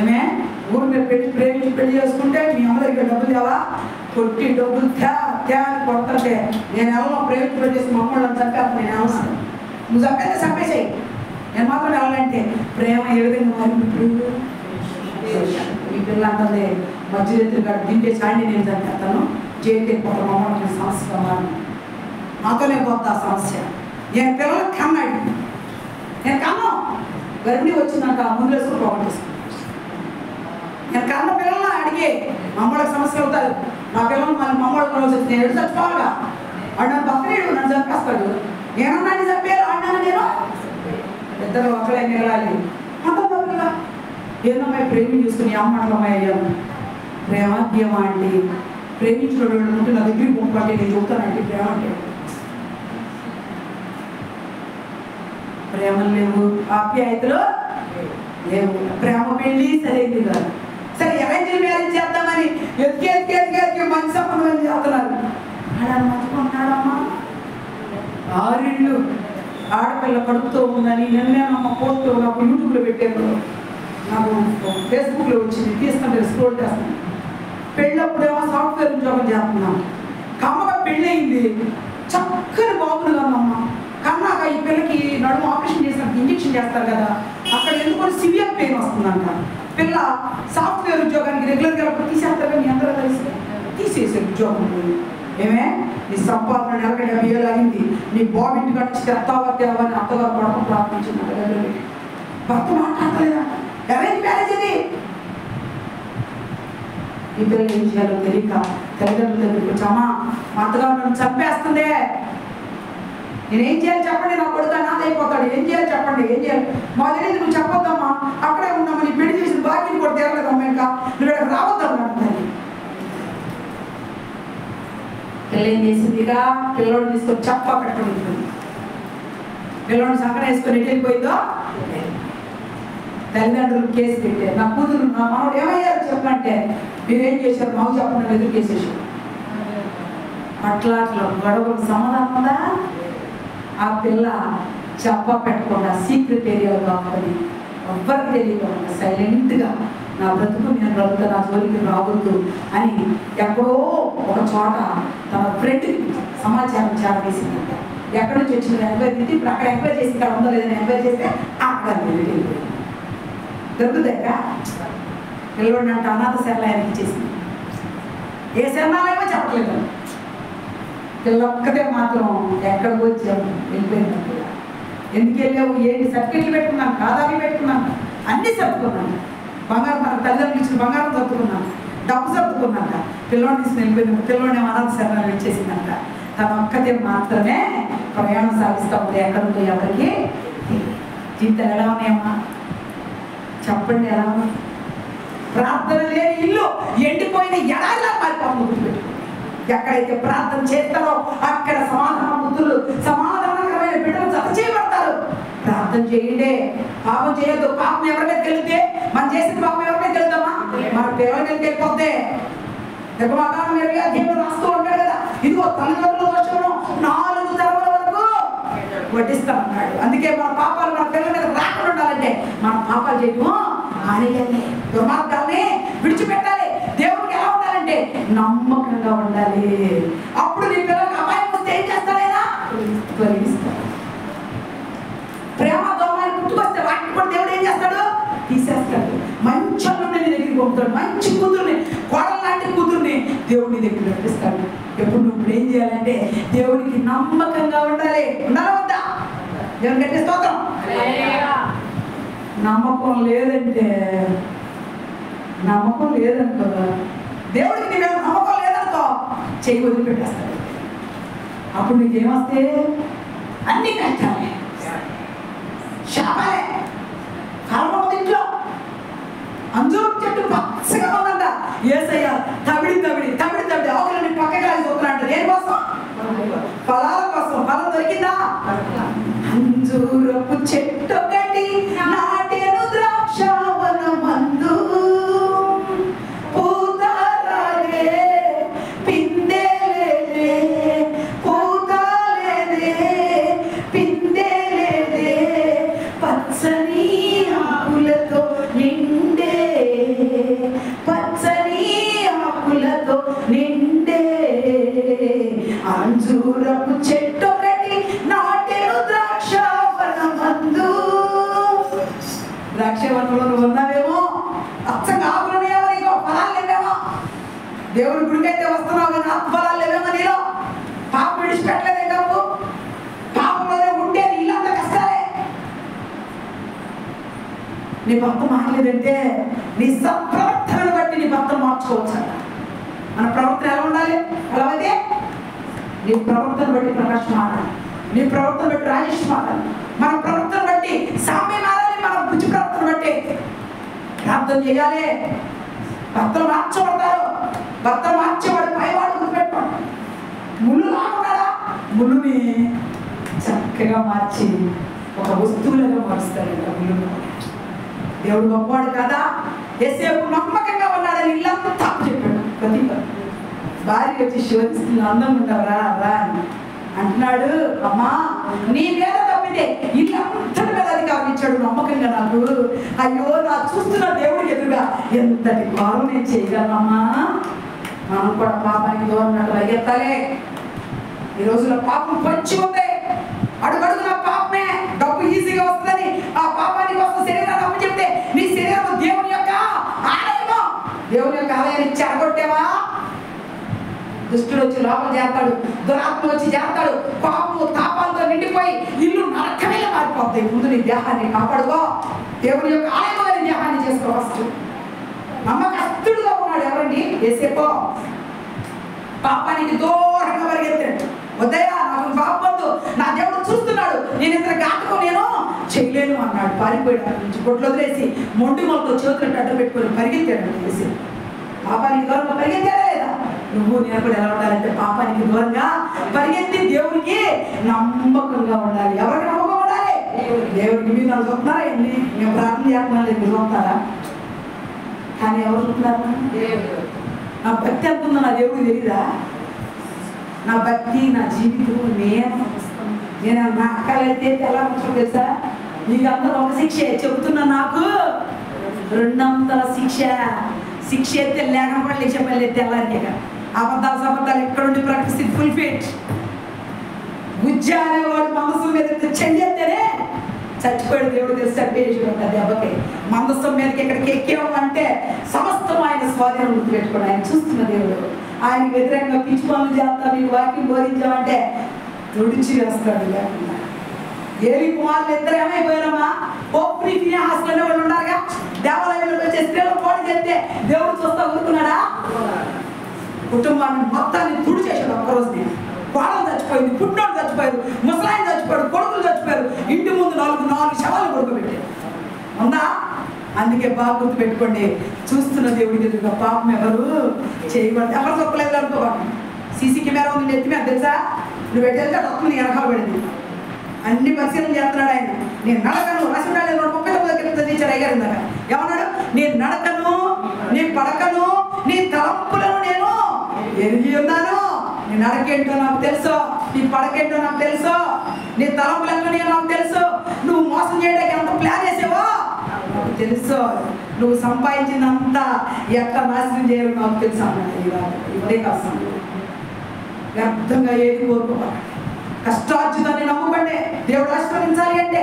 ఏమే ఊరు మీద పెళ్లి ప్రేమించి పెళ్లి చేసుకుంటే మీ అమ్మ దగ్గర డబ్బులు తేవా, కొట్టి డబ్బులు త్యా కొడతాంటే నేను ఎవరో ప్రేమించి పెళ్లి చేసి మా అమ్మని చంపేస్తాను. నేను ఏమన్నాను, నువ్వు చంపేస్తే చంపేసాయి, నేను మాత్రం ఎవరంటే ప్రేమ ఏ విధంగా మారింది. ఈ పిల్ల అంటది మధ్యరేతులు గారు దింటే చాండి నేను చంపేస్తాను, జైలుకి పోతాను, అమ్మకి సమస్యగా మారి నాతోనే పోతా సమస్య. నేను పిల్లలకు కన్నాడు, నేను కన్నా గర్భిణి వచ్చినాక ముందు వేసుకుని పోగొట్టేస్తాను. నేను కన్న పిల్లలను అడిగి మమ్మల్కి సమస్యలు అవుతారు, నా పిల్లలు మళ్ళీ మమ్మల్ని రోజు నేను ఎడు చచ్చిపోవాలిగా, వాడు నన్ను బతకలేడు, నన్ను చంపేస్తాడు. నేనన్నాన్ని చంపేయాలి అన్నాను, నేను ఇద్దరు ఒకళ్ళే మిగలాలి అంటున్నా. ఏందమ్మాయి ప్రేమి చూసుకుని అమ్మాయి అయ్యాను. ప్రేమ ప్రేమ అండి, ప్రేమించిన వాళ్ళు ఉంటే నా దగ్గరికి పంపండి, నేను చెబుతానండి ప్రేమ అంటే. ప్రేమలు లేవు, ఆప్యాయతలు లేవు, ప్రేమ పెళ్ళి సరైనది కాదు. సరే అరేంజ్ మ్యారేజ్ చేద్దామని ఎత్తికే మంచి సంబంధం చేస్తున్నారు. మంచుకుంటున్నాడమ్మా 6 ఇళ్ళు ఆడపిల్ల కడుపుతో ఉందని నిన్నేనమ్మ పోస్ట్ నాకు యూట్యూబ్లో పెట్టాను, నాకు ఫేస్బుక్లో వచ్చింది, తీసుకుంటే స్క్రోల్ చేస్తాను. పెళ్ళప్పుడేమో సాఫ్ట్వేర్ ఉద్యోగం చేస్తున్నాను, కమ్మగా పెళ్ళయింది, చక్కని బాబులు కమ్మమ్మ. కన్నాక ఈ పిల్లకి నడుము ఆపరేషన్ చేసినప్పుడు ఇంజక్షన్ చేస్తారు కదా, అక్కడ ఎందుకో సివియర్ పెయిన్ వస్తుందంట. పిల్ల సాఫ్ట్వేర్ ఉద్యోగానికి రెగ్యులర్గా తీసేస్తారు కదా, మీ అందరూ కలిసి తీసేసే ఉద్యోగం. ఏమే నీ సంపాదన నెలకి 70,000 అయింది, నీ బాబు ఇంటికి వచ్చి తెస్తావా తేవని అత్తగారు పడకం ప్రార్థించింది. భర్త మాట్లాడలేదా, అరేంజ్ మ్యారేజ్ అది. ఈ పిల్లలు ఏం చేయాలో తెలియక తల్లిదండ్రుల దగ్గరికి వచ్చామా, మా అత్తగారు నన్ను చంపేస్తుందే, నేనేం చేయాలి చెప్పండి, నా కొడుకు నాది అయిపోతాడు, ఏం చేయాలి చెప్పండి, ఏం చేయాలి మా తెలియదు, నువ్వు చెప్పొద్దమ్మా, అక్కడే ఉన్నామా, నీ పెళ్లి చేసిన బాకీని కూడా తీరలేదమ్మా, ఇంకా నువ్వు ఇక్కడ రావద్దమ్మా. పిల్ల ఏం చేసిందిగా, పిల్లోడిని తీసుకొని చెప్ప పెట్టుకుంటుంది, పిల్లోడిని సంకట వేసుకొని ఎటు వెళ్ళిపోయిందో. తల్లిదండ్రులు కేసు పెట్టారు, నా కూతురు నా మనోడు ఏమయ్యారు చెప్పంటే, మీరేం చేశారు మాకు చెప్పండి ఎదురు కేసేసారు. అట్లా గొడవలకు సమాధానం ఉందా? ఆ పిల్ల చెప్ప పెట్టకుండా సీక్రెట్ ఏరియాలో కావాలి, ఎవ్వరికి తెలియకుండా సైలెంట్గా నా బ్రతుకు నేను బ్రతుకు, నా జోలికి రావద్దు అని ఎక్కడో ఒక చోట తన ఫ్రెండ్కి సమాచారం చేరవేసిందంట. ఎక్కడి నుంచి వచ్చింది ఎంక్వైరీ తిట్టి, ఇప్పుడు అక్కడ ఎంక్వైరీ చేసి ఇక్కడ ఉందో లేదని ఎంక్వైరీ చేస్తే అక్కడ వెళ్ళిపోయింది. దొరుకుతాక పిల్లవాడిని అంటే అనాథ శరణాలయానికి ఇచ్చేసింది. ఏ శరణాలయమో చెప్పట్లేదు, పిల్లొక్కదే మాత్రం ఎక్కడికి వచ్చి వెళ్ళిపోయింది. ఎందుకు వెళ్ళావు, ఏంటి సర్టిఫికెట్లు పెట్టుకున్నాను, ఖాతాలు పెట్టుకున్నాను, అన్నీ సర్దుకున్నాను, బంగారం మన తల్లిదండ్రులు ఇచ్చిన బంగారం సర్దుకున్నాను, డబ్బు సర్దుకున్నాక పిల్లోని తీసుకుని వెళ్ళిపోయింది. పిల్లోని అనాథ శరణాలు ఇచ్చేసిందంట. తన ఒక్కదే మాత్రమే ప్రయాణం సాగిస్తూ ఉంది, ఎక్కడుందో ఎవరికి. జీవితాలు ఎలా ఉన్నాయమ్మా చెప్పండి, ఎలా ఉన్నాయి? ప్రార్థన లేని ఇల్లు ఎండిపోయిన ఎడారిలా మారిపోతుంది. గుర్తుపెట్టుకోండి, ఎక్కడైతే ప్రార్థన చేస్తారో అక్కడ సమాధాన బుద్ధులు, సమాధానకరమైన బిడ్డలు జత చేయబడతారు. ప్రార్థన చేయండి, పాపం చేయొద్దు. పాపం ఎవరి మీద తెలితే మనం చేసిన పాపం ఎవరి మీద తెలుద్దామా, మన పిల్లల మీద వెళ్ళిపోతే. దేవుడు రాస్తూ ఉంటాడు కదా, ఇదిగో తల్లిదండ్రుల దోషము 4 తరముల వరకు వడ్డిస్తామన్నాడు. అందుకే మన పాపాలు మన పిల్లల మీద రాకుండా ఉండాలంటే మనం పాపాలు చేయము మానేయాలి, దుర్మార్గాల్ని విడిచిపెట్టాలి. దేవుడికి ఎలా ఉండాలంటే నమ్మకంగా ఉండాలి. అప్పుడు నీ పిల్లలకు అపాయం వస్తే ఏం చేస్తాడైనా తొలగిస్తాడు. ప్రేమ దోమాన్ని పుట్టుకొస్తే వాటిని కూడా దేవుడు ఏం చేస్తాడు, తీసేస్తాడు. మంచి అల్లుడిని నీ దగ్గరికి పంపుతాడు, మంచి కూతుర్ని, కోడలు లాంటి కూతుర్ని దేవుడిని దగ్గర నడిపిస్తాడు. ఎప్పుడు నువ్వు ఏం చేయాలంటే దేవుడికి నమ్మకంగా ఉండాలి. ఉండాలా వద్దా? దేవుని గట్టి స్తోత్రం. నమ్మకం లేదంటే దేవుడికి నీ నమ్మకం లేదనుకో చెయ్యి వదిలిపెట్టేస్తాడు. అప్పుడు నీకేమొస్తే అన్ని కష్టాలే, శాపాలే. కర్మ ఇంట్లో అంజూరు చెట్టు పచ్చగా ఉందంట. యేసయ్య తవిడి ఆవులని పక్కగా పోతున్నాడు. దేనికోసం? ఫలాల కోసం. ఫలం దొరికిందా? అంజూరపు చెట్టు ఒకటి నాటెను ద్రాక్షావనమందు, పూతారాలే పిందెలేదే, పూతాలేదే పిందెలేదే, పచ్చని ఆకులతో నిండే, పచ్చని ఆకులతో నిండే అంజూరపు చెట్టు ఒకటి నాటెను ద్రాక్షావనమందు. ద్రాక్షవనంలో నువ్వు ఉన్నావేమో, అచ్చంగా ఆకులున్నాయేమో, నీకు ఫలాలు లేవేమో. దేవుడి గుడికైతే వస్తున్నావు కానీ ఆత్మఫలాలు లేవేమో నీలో. పాపం విడిచిపెట్టలేదే నువ్వు, పాపంలోనే ఉంటే నీళ్ళంతా కష్టాలే. నీ భర్త మారలేదంటే నీ సత్ప్రవర్తనను బట్టి నీ భర్తను మార్చుకోవచ్చు. మన ప్రవర్తన ఎలా ఉండాలి? ఎలా అయితే నీ ప్రవర్తన బట్టి ప్రకాశం మారాలి, నీ ప్రవర్తన బట్టి రాజేష్ మారాలి, మన ప్రవర్తన బట్టి సామ్య మారాలి, మన బుద్ధి ప్రవర్తన బట్టి ప్రార్థన చేయాలి. భర్తలు మార్చబడతారు. భర్తలు మార్చేవాడు పైవాడు గుర్తుపెట్టుకోండి. ముళ్ళు లాగున్నాడా, ముళ్ళుని చక్కగా మార్చి ఒక వస్తువులుగా మారుస్తాడు. ముళ్ళు దేవుడు గొప్పవాడు కదా. యేసేపు నమ్మకంగా ఉన్నాడని ఇల్లంతా తప్పు చెప్పాడు. ప్రతి భార్య వచ్చి శోధిస్తుంది, అందంగా ఉంటావరా రా అని అంటున్నాడు. అమ్మా నీ మీద తప్పితే ఇల్లంతటి మీద అధికారం ఇచ్చాడు నమ్మకంగా నాకు. అయ్యో నా చూస్తున్న దేవుడు ఎదురుగా ఎంతటి భావం నేను చేయగలనమ్మా. మనం కూడా పాపానికి దూరం పరిగెత్తాలి. ఈ రోజుల్లో పాపం పంచి ఉంది, అడుగడుగున పాపమే. డబ్బు ఈజీగా వస్తుందని ఆ పాపానికి వస్తున్న శరీరాన్ని అప్పు చెప్తే నీ శరీరం దేవుని యొక్క ఆలయమో. దేవుని యొక్క ఆలయాన్ని చెడగొట్టేవా? దుష్టుడు వచ్చి లోపల చేస్తాడు, దురాత్మ వచ్చి చేస్తాడు. పాపము తాపాలతో నిండిపోయి ఇల్లు నరకమేలా మారిపోతాయి. ముందు నీ దేహాన్ని కాపాడుకో. దేవుని యొక్క ఆలయంలో నీ దేహాన్ని చేసుకో. ఫస్ట్ నమ్మకస్తుడుగా ఉన్నాడు ఎవరండి? యేసేపు. పాపానికి దూరంగా పరిగెత్తాడు. వద్దయ్యా నాకు పాపొద్దు, నా దేవుడు చూస్తున్నాడు, నేను ఇంత ఘాతకం నేను చేయలేను అన్నాడు. పారిపోయాడు. అక్కడి నుంచి కొట్లు వదిలేసి మొండి మొలతో చేతులు అడ్డు పెట్టుకొని పరిగెత్తాడు. వేసి పాపానికి దూరంగా పరిగెత్తాడా లేదా? నువ్వు నేను కూడా ఎలా ఉండాలంటే పాపానికి దూరంగా పరిగెత్తి దేవుడికి నమ్మకంగా ఉండాలి. ఎవరికి నమ్మకం ఉండాలి? దేవుడికి. మీరు నన్ను చూస్తున్నారా ఏంటి? మేము ప్రార్థన చేస్తున్నాం, మీరు చూస్తారా? కానీ ఎవరు చూస్తున్నారు? నా భక్తి ఎంత ఉందో నా దేవుడికి తెలీదా? నా భక్తి, నా జీవితం, నేను నా అక్కలైతే ఎలా ఉంటుందో తెలుసా? నీకు అందరూ ఒక శిక్ష చెబుతున్నా, నాకు 200 శిక్ష. శిక్ష అయితే లేకపోతే చెప్పలే తెల్లారి అబద్ధాలు ఎక్కడుండి ప్రకటిస్తే ఫుల్ ఫిట్. బుజ్జా అనేవాడు మనసు మీద చెయ్యతేనే చచ్చిపోయాడు. దేవుడు తెలిసి చంపేసాడు దెబ్బకి. మందస్సం మీదకి ఎక్కడికి ఎక్కాము అంటే సమస్తం ఆయన స్వాధీనం గుర్తుపెట్టుకోండి. ఆయన చూస్తున్న దేవుడు. ఆయనకి వ్యతిరేకంగా పిచ్చి పనులు చేస్తా, మీకు వాక్యం బోధించామంటే తుడిచి వేస్తాడు. లేకుండా ఏలి కుమారులు ఇద్దరు ఏమైపోయారమ్మా? ఒప్పి ఫినెహాసులు వాళ్ళు ఉన్నారుగా, దేవాలయంలో వచ్చే స్త్రీలు పోటీ చేస్తే దేవుడు చూస్తా ఊరుకున్నాడా? కుటుంబాన్ని మొత్తాన్ని తుడి చేశాడు. ఒక్కరోజు కోడలు చచ్చిపోయింది, పుట్టినోడు చచ్చిపోయారు, ముసలాయన చచ్చిపోయాడు, కొడుకులు చచ్చిపోయారు. ఇంటి ముందు 4 శవాలు కొడుకోబెట్టారు. ఉందా? అందుకే బాగా గుర్తు పెట్టుకోండి. చూస్తున్న దేవుడికి ఎదురుగా పాపం ఎవరు చేయకూడదు. ఎవరు తొక్కలేదు అనుకోవాలి. సీసీ కెమెరా ఉంది నెత్తి మీద తెలుసా? నువ్వు పెట్టేస్తే డబ్బు నీ వెనకాల పడింది. అన్ని పరిశీలన చేస్తున్నాడు ఆయన. నేను నడకను రాసినాడు 39 తెచ్చాడు అయ్యారు. ఇందాక ఏమన్నాడు? నేను నడకను, నీ పడకను, నీ తలంపులను నేను ఎరిగి ఉన్నాను. నీ నడకేంటో నాకు తెలుసు, నీ పడకేంటో నాకు తెలుసు. నీ తలంపులు ఎట్లనే నాకు తెలుసు. నువ్వు మోసం చేయడానికి ఎంత ప్లాన్ వేసావో తెలుసు. నువ్వు సంపాదించిందంతా ఎట్లా నాశనం చేయాలో నాకు తెలుసు అన్నాడు. ఇదే కష్టం. వ్యర్థంగా ఏది కోరుకోవాలి. కష్టార్జితాన్ని నమ్ముకోండి. దేవుడు ఆశీర్వదించాలి అంటే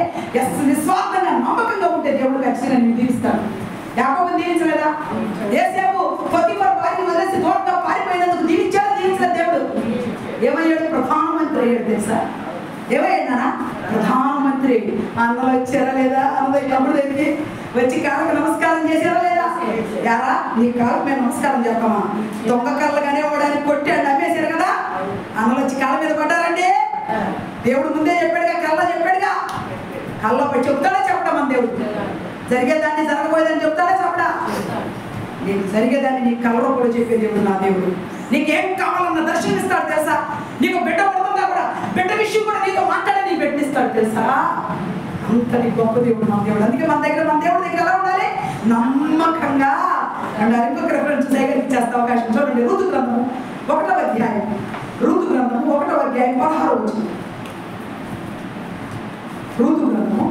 నిస్వార్థంగా నమ్మకంగా ఉంటే దేవుడు ఖచ్చితంగా నేను దీవిస్తాడు. యాకోబుని దీవించలేదా? యోసేపు పొతిఫర్ భార్యను వదిలేసి దూరంగా పారిపోయినందుకు దీవించలేదు దేవుడు. ఏమయ్యాడు? ప్రధానమంత్రి అయ్యాడు. తెలుసా ఏమయ్యాడా? ప్రధానమంత్రి. అన్నలు వచ్చారా లేదా? అన్నది తమ్ముడు దగ్గరికి వచ్చి కాళ్ళకు నమస్కారం చేశారా లేదా? యారా నీ కాళ్ళకు మేము నమస్కారం చేస్తామా? దొంగ కళ్ళగానే వాడని కొట్టాడు, నమ్మేశారు కదా. అన్నలు వచ్చి కాళ్ళ మీద పడ్డారండి. దేవుడు ముందే చెప్పాడుగా, కళ్ళ చెప్పాడుగా. కళ్ళ చెప్తాడా చెప్పడం మన దేవుడు? జరిగేదాన్ని జరగబోయేదని చెప్తాడా చెప్పడా? నీకు జరిగేదాన్ని నీ కళ్ళలో కూడా చెప్పే దేవుడు నా దేవుడు. నీకేం కావాలన్న దర్శనమిస్తాడు తెలుసా? నీకు బిడ్డ పడుతుందా కూడా బిడ్డ విషయం కూడా నీతో మాట్లాడి నీకు పెట్టిస్తాడు తెలుసా? అంత నీ గొప్ప దేవుడు మన దేవుడు. అందుకే మన దేవుడి దగ్గర ఎలా ఉండాలి? నమ్మకంగా ఉండాలి. ఇంకొక రెఫరెన్స్ సేకరించి చేస్తా అవకాశం చూడండి. ఋతు గ్రంథము 1వ అధ్యాయం. ఋతు గ్రంథము 1వ అధ్యాయం 16వ వచనం. ఋతు గ్రంథము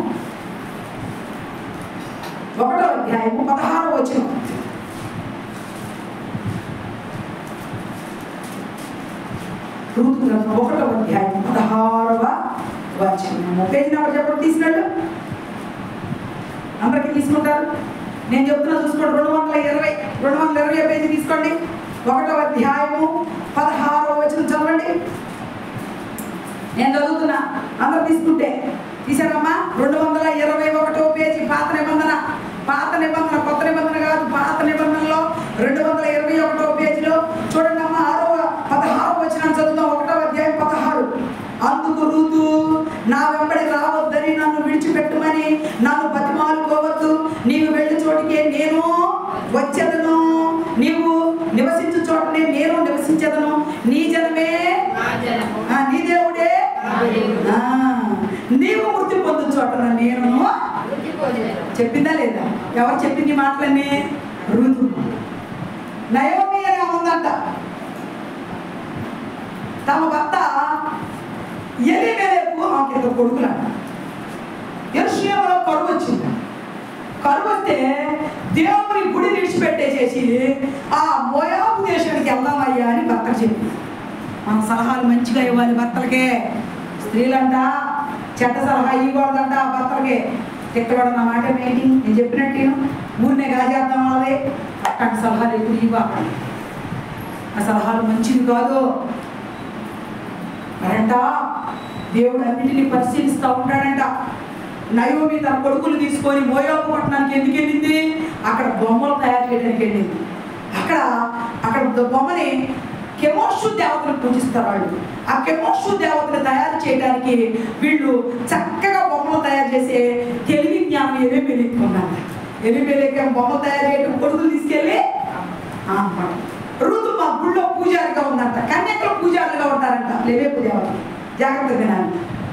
1వ అధ్యాయము 16వ వచనం. ఋతు గ్రంథం 1వ అధ్యాయం 16వ వచనం. పేజీ నెంబర్ చెప్పండి తీసినట్టు. అందరికీ తీసుకుంటారు. నేను చెప్తున్నా చూసుకోండి. 220 పేజీ తీసుకోండి. 1వ అధ్యాయము 16వ వచనం చదవండి. నేను చదువుతున్నా, అందరు తీసుకుంటే తీసారమ్మా. 221వ పేజీ. పాత నిబంధన కొత్త నిబంధన కాదు. పాత నిబంధనలో 221వ పేజీలో చూడండి అమ్మా. 16వ వచనం చదువుతాం. 1వ అధ్యాయం 16. అందుకు రూతు, నా వెంబడి రావద్దని నన్ను విడిచిపెట్టుమని నన్ను బతిమాలుకోవద్దు. నీవు వెళ్ళి చోటికే నేను వచ్చేదను, నీవు నివసించు చోటనే నేను నివసించేదను. నీ జనమే నీ దేవుడే, నీవు మృతి పొందు చోటన నేను. చెప్పిందా లేదా? ఎవరు చెప్పింది మాటలన్నీ? ఋతు. నయోమి అని ఉందంట. తమ భర్త ఎలీమెలెకు ఆమెకి ఇద్దరు కొడుకులంట. యెరూషలేములో కరువు వచ్చింది. కరువు వస్తే దేవుని గుడి విడిచిపెట్టేసేసి ఆ మోయాబు దేశానికి వెళ్దామయ్యా అని భర్తకు చెప్పింది. మన సలహాలు మంచిగా ఇవ్వాలి భర్తలకే. స్త్రీలంట చెడ్డ సలహా ఇవ్వకూడదంట భర్తలకే. తిట్టబడి నా మాట ఏంటి? నేను చెప్పినట్టు ఊరినే గాజేద్దాం వాళ్ళే. అట్లాంటి సలహాలు ఎప్పుడు ఇవ్వాలి. ఆ సలహాలు మంచిది కాదు. మరంట దేవుడు అన్నింటినీ పరిశీలిస్తూ ఉంటాడంట. నయోమి తన కొడుకులు తీసుకొని మోయాబు పట్టణానికి ఎందుకు వెళ్ళింది? అక్కడ బొమ్మలు తయారు చేయడానికి వెళ్ళింది. అక్కడ బొమ్మని కెమోషు దేవతను పూజిస్తారు వాళ్ళు. ఆ కెమోషు దేవతను తయారు చేయడానికి వీళ్ళు చక్కగా బొమ్మలు తయారు చేసే తెలివి జ్ఞానం ఎలిమెలెక్కున్నారు. ఎలిమెలెక్కి బొమ్మ తయారు చేయడం కొడుకులు తీసుకెళ్ళి ఋతు మా గుళ్ళో పూజారిగా ఉందంట. కన్యకలు పూజారులుగా ఉంటారంట. లెమెకు దేవత. జాగ్రత్త వినాలి.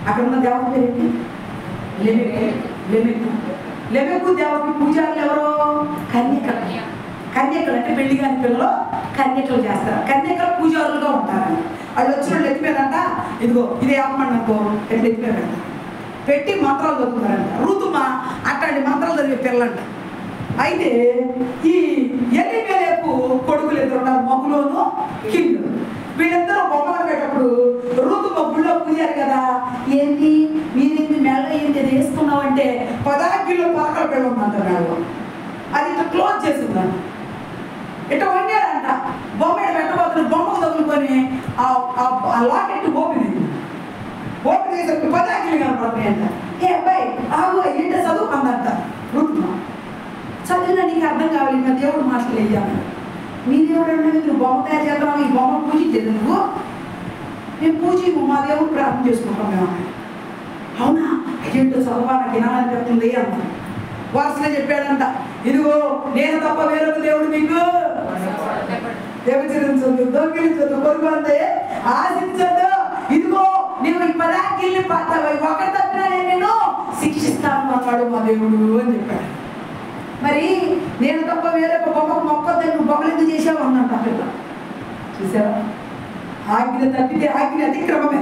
అక్కడ ఉన్న దేవత పేరేంటి? లెమెకు దేవతకి పూజారులు ఎవరో? కన్యకలు అంటే పెళ్లి కాని పిల్లలు కన్యకలు చేస్తారు. కన్యకలు పూజారులుగా ఉంటారంట. వాళ్ళు వచ్చిన వాళ్ళు ఎత్తిపోయారంట. ఇదిగో ఇది ఆపమన్నకో ఎట్లా ఎత్తిపోయారంట. పెట్టి మంత్రాలు చదువుతారంట. ఋతుమ అట్లాంటి మంత్రాలు చదివే పిల్లంట. అయితే ఈ ఎలీమెలెకు కొడుకులు ఇద్దరు ఉన్నారు, మగులోను కింగులు. వీళ్ళిద్దరూ బొమ్మలు పెట్టేటప్పుడు ఋతు గుళ్ళో పూజారు కదా. ఏంటి మీరేంటి మెల్ల ఏంటి అది వేసుకున్నావు అంటే 10 కిలో పలకలు పెళ్ళమంటారు. అది ఇట్లా క్లోజ్ చేసిందంట. ఇట్లా వండారంట. బొమ్మ పెట్టబోతున్న బొమ్మకు తగులుకొని ఆ లాకెట్ ఓపెన్ చేసరికి 10 కిలో కనపడుతున్నాయంట. ఏ అబ్బాయి ఆగు ఏంటో చదువు అందంట. ఋతుమ చదివినా నీకు అర్థం కావాలి. ఇంకా దేవుడు మాటలు వేయాలి. మీ దేవుడు అంటే నువ్వు బొమ్మ తయారు చేద్దాం. ఈ బొమ్మ పూజించేది నువ్వు? మేము పూజ మా దేవుడు ప్రార్థన చేసుకుంటాం మేము. అవునా? అదేంటో చదవా నాకు వినాలని చెప్తుంది అంత వాసన చెప్పాడంట. ఇదిగో నేను తప్ప వేరొక దేవుడు మీకు వ్యభిచరించొద్దు, దొంగిలించొద్దు, కొనుక్కోండి, ఆశించొద్దు. ఇదిగో నువ్వు ఈ 10 కిల్ని ఒకటి తప్పినా నేను శిక్షిస్తాను అన్నాడు మా దేవుడు అని చెప్పాడు. మరి నేను తప్ప వేరొక బొమ్మకు మొక్కొద్దని నువ్వు బొమ్మలు ఎందుకు చేసావు అన్నట్టు అక్కడ చూసావా? ఆజ్ఞ తప్పితే ఆజ్ఞ అతిక్రమమే.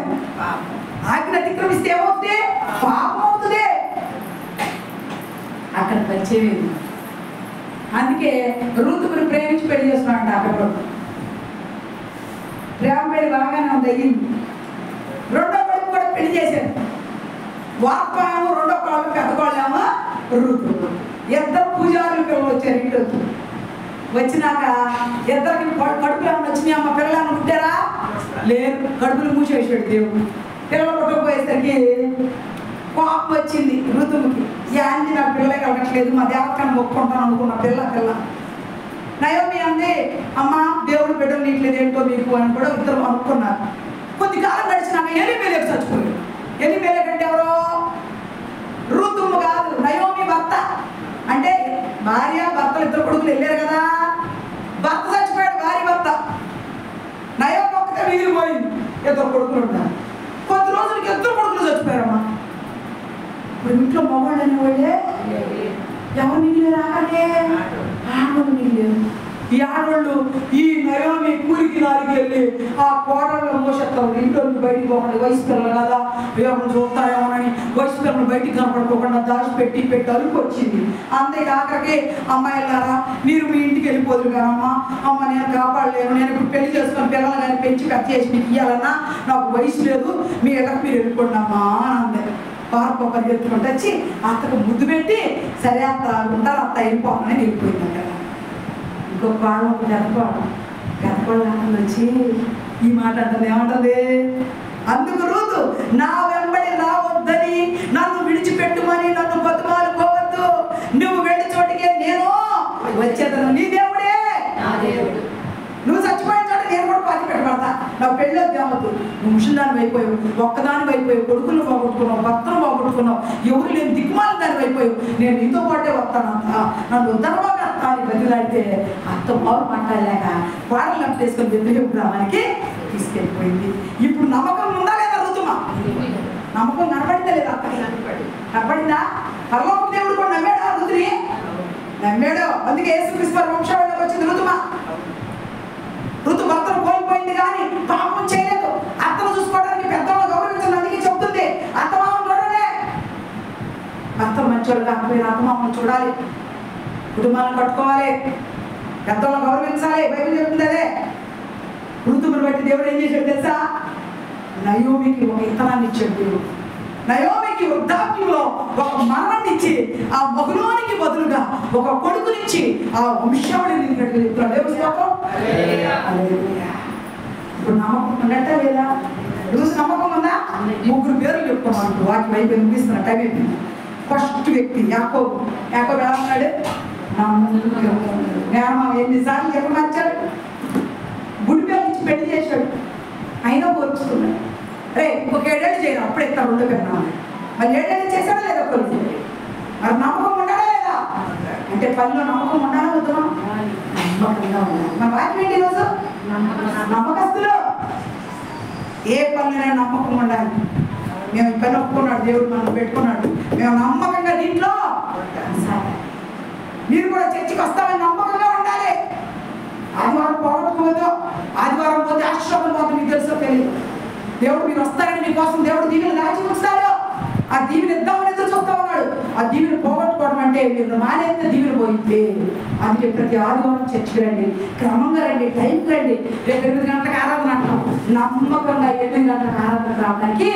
ఆజ్ఞ అతిక్రమిస్తే ఏమవుతుంది? పాపం అవుతుంది. అక్కడ పరిచయం. అందుకే రూతుని ప్రేమించి పెళ్లి చేస్తున్నాడు. అక్కడ ప్రేమ పెళ్లి బాగానే ఉంది, అయ్యింది. రెండో కొడుకు కూడా పెళ్లి చేశారు. వార్పాము రెండో కోళ్ళు, పెద్ద కోళ్ళేమో రూతు. ఇద్దరు పూజారులు పిల్లలు వచ్చారు ఇంట్లోకి. వచ్చినాక ఇద్దరికి కడుపులు ఏమన్నా వచ్చినాయి? అమ్మ పిల్లలు ఏమన్నా పుట్టారా? లేదు, కడుపులు మూసేసాడు దేవుడు. పిల్లలు పుట్టకపోయేసరికి కోపం వచ్చింది ఋతువుకి. యాంది నాకు పిల్లలే కలగట్లేదు, మా దేవతను మొక్కుంటాను అనుకున్న పిల్ల నయోమి అంది, అమ్మ దేవుడు బిడ్డలు నీట్లేదు ఏంటో మీకు అని కూడా ఇద్దరు అనుకున్నారు. కొద్ది కాలం గడిచినాక ఎలిమెలెకు చచ్చిపోయాడు. ఎలిమెలెకు అంటే ఎవరో? ఋతువు కాదు, నయోమి భర్త. అంటే భార్య భర్తలు ఇద్దరు కొడుకులు వెళ్ళారు కదా, భర్త చచ్చిపోయాడు, భార్య భర్త. నయోమి ఒక్కతే మిగిలిపోయింది, ఇద్దరు కొడుకులు ఉంటారు. కొద్ది రోజులకి ఇద్దరు కొడుకులు చచ్చిపోయారమ్మా. ఇప్పుడు ఇంట్లో మగవాళ్ళు అనేవాళ్ళే ఎవరు మిగిలేరు? ఆడవాళ్ళు మిగిలేరు. ఈ ఆడవాళ్ళు ఈ నయోమి కూలికి నారికి వెళ్ళి ఆ కోడళ్ళ మోసత్తారు. ఇంట్లో బయటికి పోకుండా, వయసు పిల్లలు కదా ఎవరు చూస్తారేమోనని వయసు పిల్లలు బయటికి కనపడుకోకుండా దాచిపెట్టి అలుపు వచ్చింది. అంతే ఆఖరికి అమ్మాయిలారా మీరు మీ ఇంటికి వెళ్ళిపోదురు కానమ్మా, అమ్మ నేను కాపాడలేను, నేను ఇప్పుడు పెళ్లి చేసుకొని పిల్లలు కానీ పెంచి పెద్ద చేసి మీకు ఇవ్వాలన్నా నాకు వయసు లేదు, మీ ఇళ్ళకి మీరు వెళ్ళిపోండి అమ్మా అని అందే. పార్కు పరిగెత్తుకుంటూ వచ్చి అత్తకు ముద్దు పెట్టి సరే అత్త ఉంటారు, అత్త వెళ్ళిపోతానని వెళ్ళిపోయిందంట. ఇంకొక పాడు ఒక గతపాడు వచ్చి ఈ మాట అంటుంది. ఏమంటుంది? అందుకు రూతు, నా వెంబడి రావద్దని, నన్ను విడిచిపెట్టుమని నన్ను బతుమాలుకోవద్దు, నువ్వు వెళ్ళి చోటికే నేను వచ్చేదను. నీ దేవుడే నువ్వు చచ్చిపోయిన చోట నేను కూడా పాతి పెట్టబడతా. నాకు పెళ్ళి వద్దు. నువ్వు ముసలిదాన్ని అయిపోయావు, ఒక్కదాని అయిపోయావు, కొడుకులు పోగొట్టుకున్నావు, భర్తను పోగొట్టుకున్నావు, ఎవరు లేని దిక్కుమాలి దాన్ని అయిపోయావు. నేను నీతో పాటే వస్తానంత, నన్ను ఉత్తరవాగా అని బతిలాడితే అత్త మారు మాట్లాడలేక వాడలు నమ్మేసుకొని బెత్లెహేము గ్రామానికి తీసుకెళ్ళిపోయింది. ఇప్పుడు నమ్మకం ఉందా లేదా ఋతుమా? నమ్మకం కనబడిందా లేదా? అత్తకి కనబడిందా? పరలోక దేవుడు కూడా నమ్మాడా ఋతుని? నమ్మాడు. అందుకే యేసుక్రీస్తు వంశావళిలోకి వచ్చింది ఋతుమా. ఋతు భర్తను కోల్పోయింది కానీ పాపం చేయలేదు. అత్తను చూసుకోవడానికి పెద్దవాళ్ళు గౌరవించడం అందుకే చెప్తుంది, అత్తమామను చూడలే. భర్తలు మంచోళ్ళు కాకపోయినా అత్తమామను చూడాలి, కుటుంబాలను కట్టుకోవాలి, పెద్దవాళ్ళని గౌరవించాలి. బైబిల్ చెప్తుంది అదే. ఋతువును బట్టి దేవుడు ఏం చేశాడు తెలుసా? నయోమికి ఒక ఇత్తనాన్ని ఇచ్చాడు దేవుడు. నయోమికి వృద్ధాప్యంలో ఒక మరణాన్ని ఇచ్చి ఆ మగులోనికి బదులుగా ఒక కొడుకునిచ్చి ఆ వంశావళిని చెప్తున్నాడు. దేవుడు స్తోత్రం. ఇప్పుడు నమ్మకం ఉన్నట్ట లేదా? రోజు నమ్మకం ఉందా? ముగ్గురు పేర్లు చెప్తున్నాను, వాటి వైపు ముగిస్తున్నా, టైం అయిపోయింది. ఫస్ట్ వ్యక్తి యాకోబు. యాకోబు ఎలా ఉన్నాడు? ఎన్నిసార్లు చెప్పమర్చాడు, గుడి పేరు ఇచ్చి పెళ్లి చేశాడు, అయినా కోరుచుకున్నాడు. రే ఇంకొక 7 ఏళ్ళు చేయరు, అప్పుడే ఇస్తాడు ఉండే పెన్నా. మరి 7 ఏళ్ళు చేశాడా లేదా? కొడుకు మరి నమ్మకం ఉండాలా లేదా? అంటే పనిలో నమ్మకం ఉండాలా వద్దా? నమ్మకంగా ఉండాలి. మన వాక్యం ఏంటి ఈరోజు? నమ్మకస్తులు. ఏ పనులైనా నమ్మకం ఉండాలి. మేము ఈ పని ఒప్పుకున్నాడు, దేవుడు మనం పెట్టుకున్నాడు, మేము నమ్మకంగా దీంట్లో మీరు కూడా చర్చికి వస్తామని నమ్మకంగా ఉండాలి. ఆదివారం పోగొట్టుకోవద్దు, ఆదివారం పోతే ఆశ్రమం పోతే మీకు తెలుసో తెలియదు. దేవుడు మీరు వస్తారని మీకోసం దేవుడు దీవెని దాచి ఉంచుతాడు. ఆ దీవెని ఇద్దామని ఎదురు చూస్తా ఉన్నాడు. ఆ దీవెని పోగొట్టుకోవడం అంటే మీరు మానేస్తే దీవెని పోయింది. అందుకే ప్రతి ఆదివారం చర్చికి రండి, క్రమంగా రండి, టైంకి రండి. రేపు 8 గంటలకు ఆరాధన అంటాం, నమ్మకంగా 8 గంటలకు ఆరాధన రావడానికి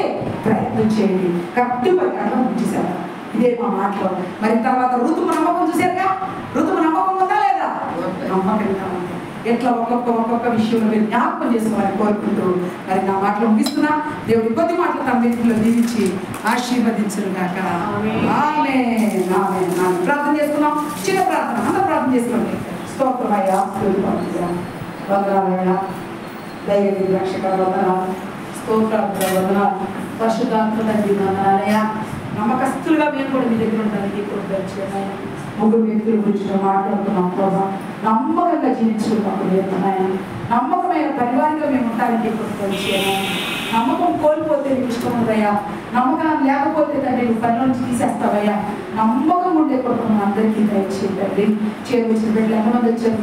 ప్రయత్నం చేయండి. కరెక్ట్ 10 గంటలకు ముగిసేద్దాం. ఇదే మా మాటలో. మరి తర్వాత ఋతువు నమ్మకం చూసారుగా? ఋతువు నమ్మకం ఉందా లేదా? నమ్మకంగా ఉంది. ఎట్లా ఒక్కొక్క విషయంలో మీరు జ్ఞాపకం చేసుకోవాలని కోరుకుంటూ మరి నా మాటలు ముగిస్తున్నా. దేవుడి కొద్ది మాటలు తమ వ్యక్తిలో దీవించి ఆశీర్వదించరు కాక. ప్రార్థన చేసుకున్నాం, చిన్న ప్రార్థన, అందరూ ప్రార్థన చేసుకోండి. స్తోత్రమయ్యా, వందనాలయ్యా, దైవ రక్షక వందనాలు, స్తోత్రాలు వందనాలు, పరిశుద్ధాత్మ తండ్రి వందనాలయ్యా. నమ్మకస్తులుగా మేము కూడా మీ దగ్గర ఉండడానికి కోరుతున్నాయి. ముగ్గురు వ్యక్తుల గురించి మాట్లాడుతున్నాం ప్రభా. నమ్మకంగా జీవించుకున్నప్పుడు నేర్పున్నాయని, నమ్మకమైన పరివారంగా మేము ఉంటానికి కోరుకొచ్చాను. నమ్మకం కోల్పోతే నీకు ఇష్టం ఉందయ్యా, నమ్మకం లేకపోతే తండ్రి నువ్వు పని నుంచి తీసేస్తావయ్యా. నమ్మకం ఉండే కుటుంబం అందరికీ దయచేయండి. చేరువచ్చిన బిడ్డలు ఎంతమంది వచ్చారు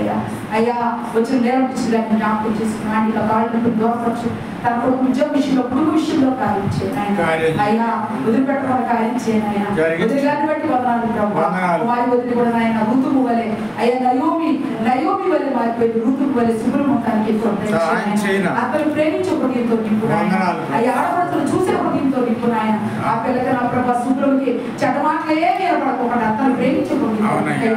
ఏసయ్యా. అయ్యా వచ్చిన నేరం ఇచ్చినట్టు జ్ఞాపకం చేసుకున్నాను. ఇలా కాళ్ళు దూరపరచు. తన కొడుకు ఉద్యోగ విషయంలో కుటుంబ విషయంలో కార్యం చేయండి అయ్యా. వదిలిపెట్టమని కార్యం చేయండి ఆయన. వదిలిగాన్ని బట్టి వదనాలు ప్రభావ. వారి వదిలి కూడా ఆయన ఋతువు వలె అయ్యా నయోమి వలె మారిపోయింది. ఋతువు వలె శుభ్రమొత్తానికి అతను ప్రేమించబడితో నింపుడు అయ్యా. ఆడపడుతులు చూసేబడితో నింపుడు ఆయన. ఆ పిల్లకి నా ప్రభావ శుభ్రముకి చెడ్డమాటలే ఏర్పడకుండా అతను ప్రేమించబడి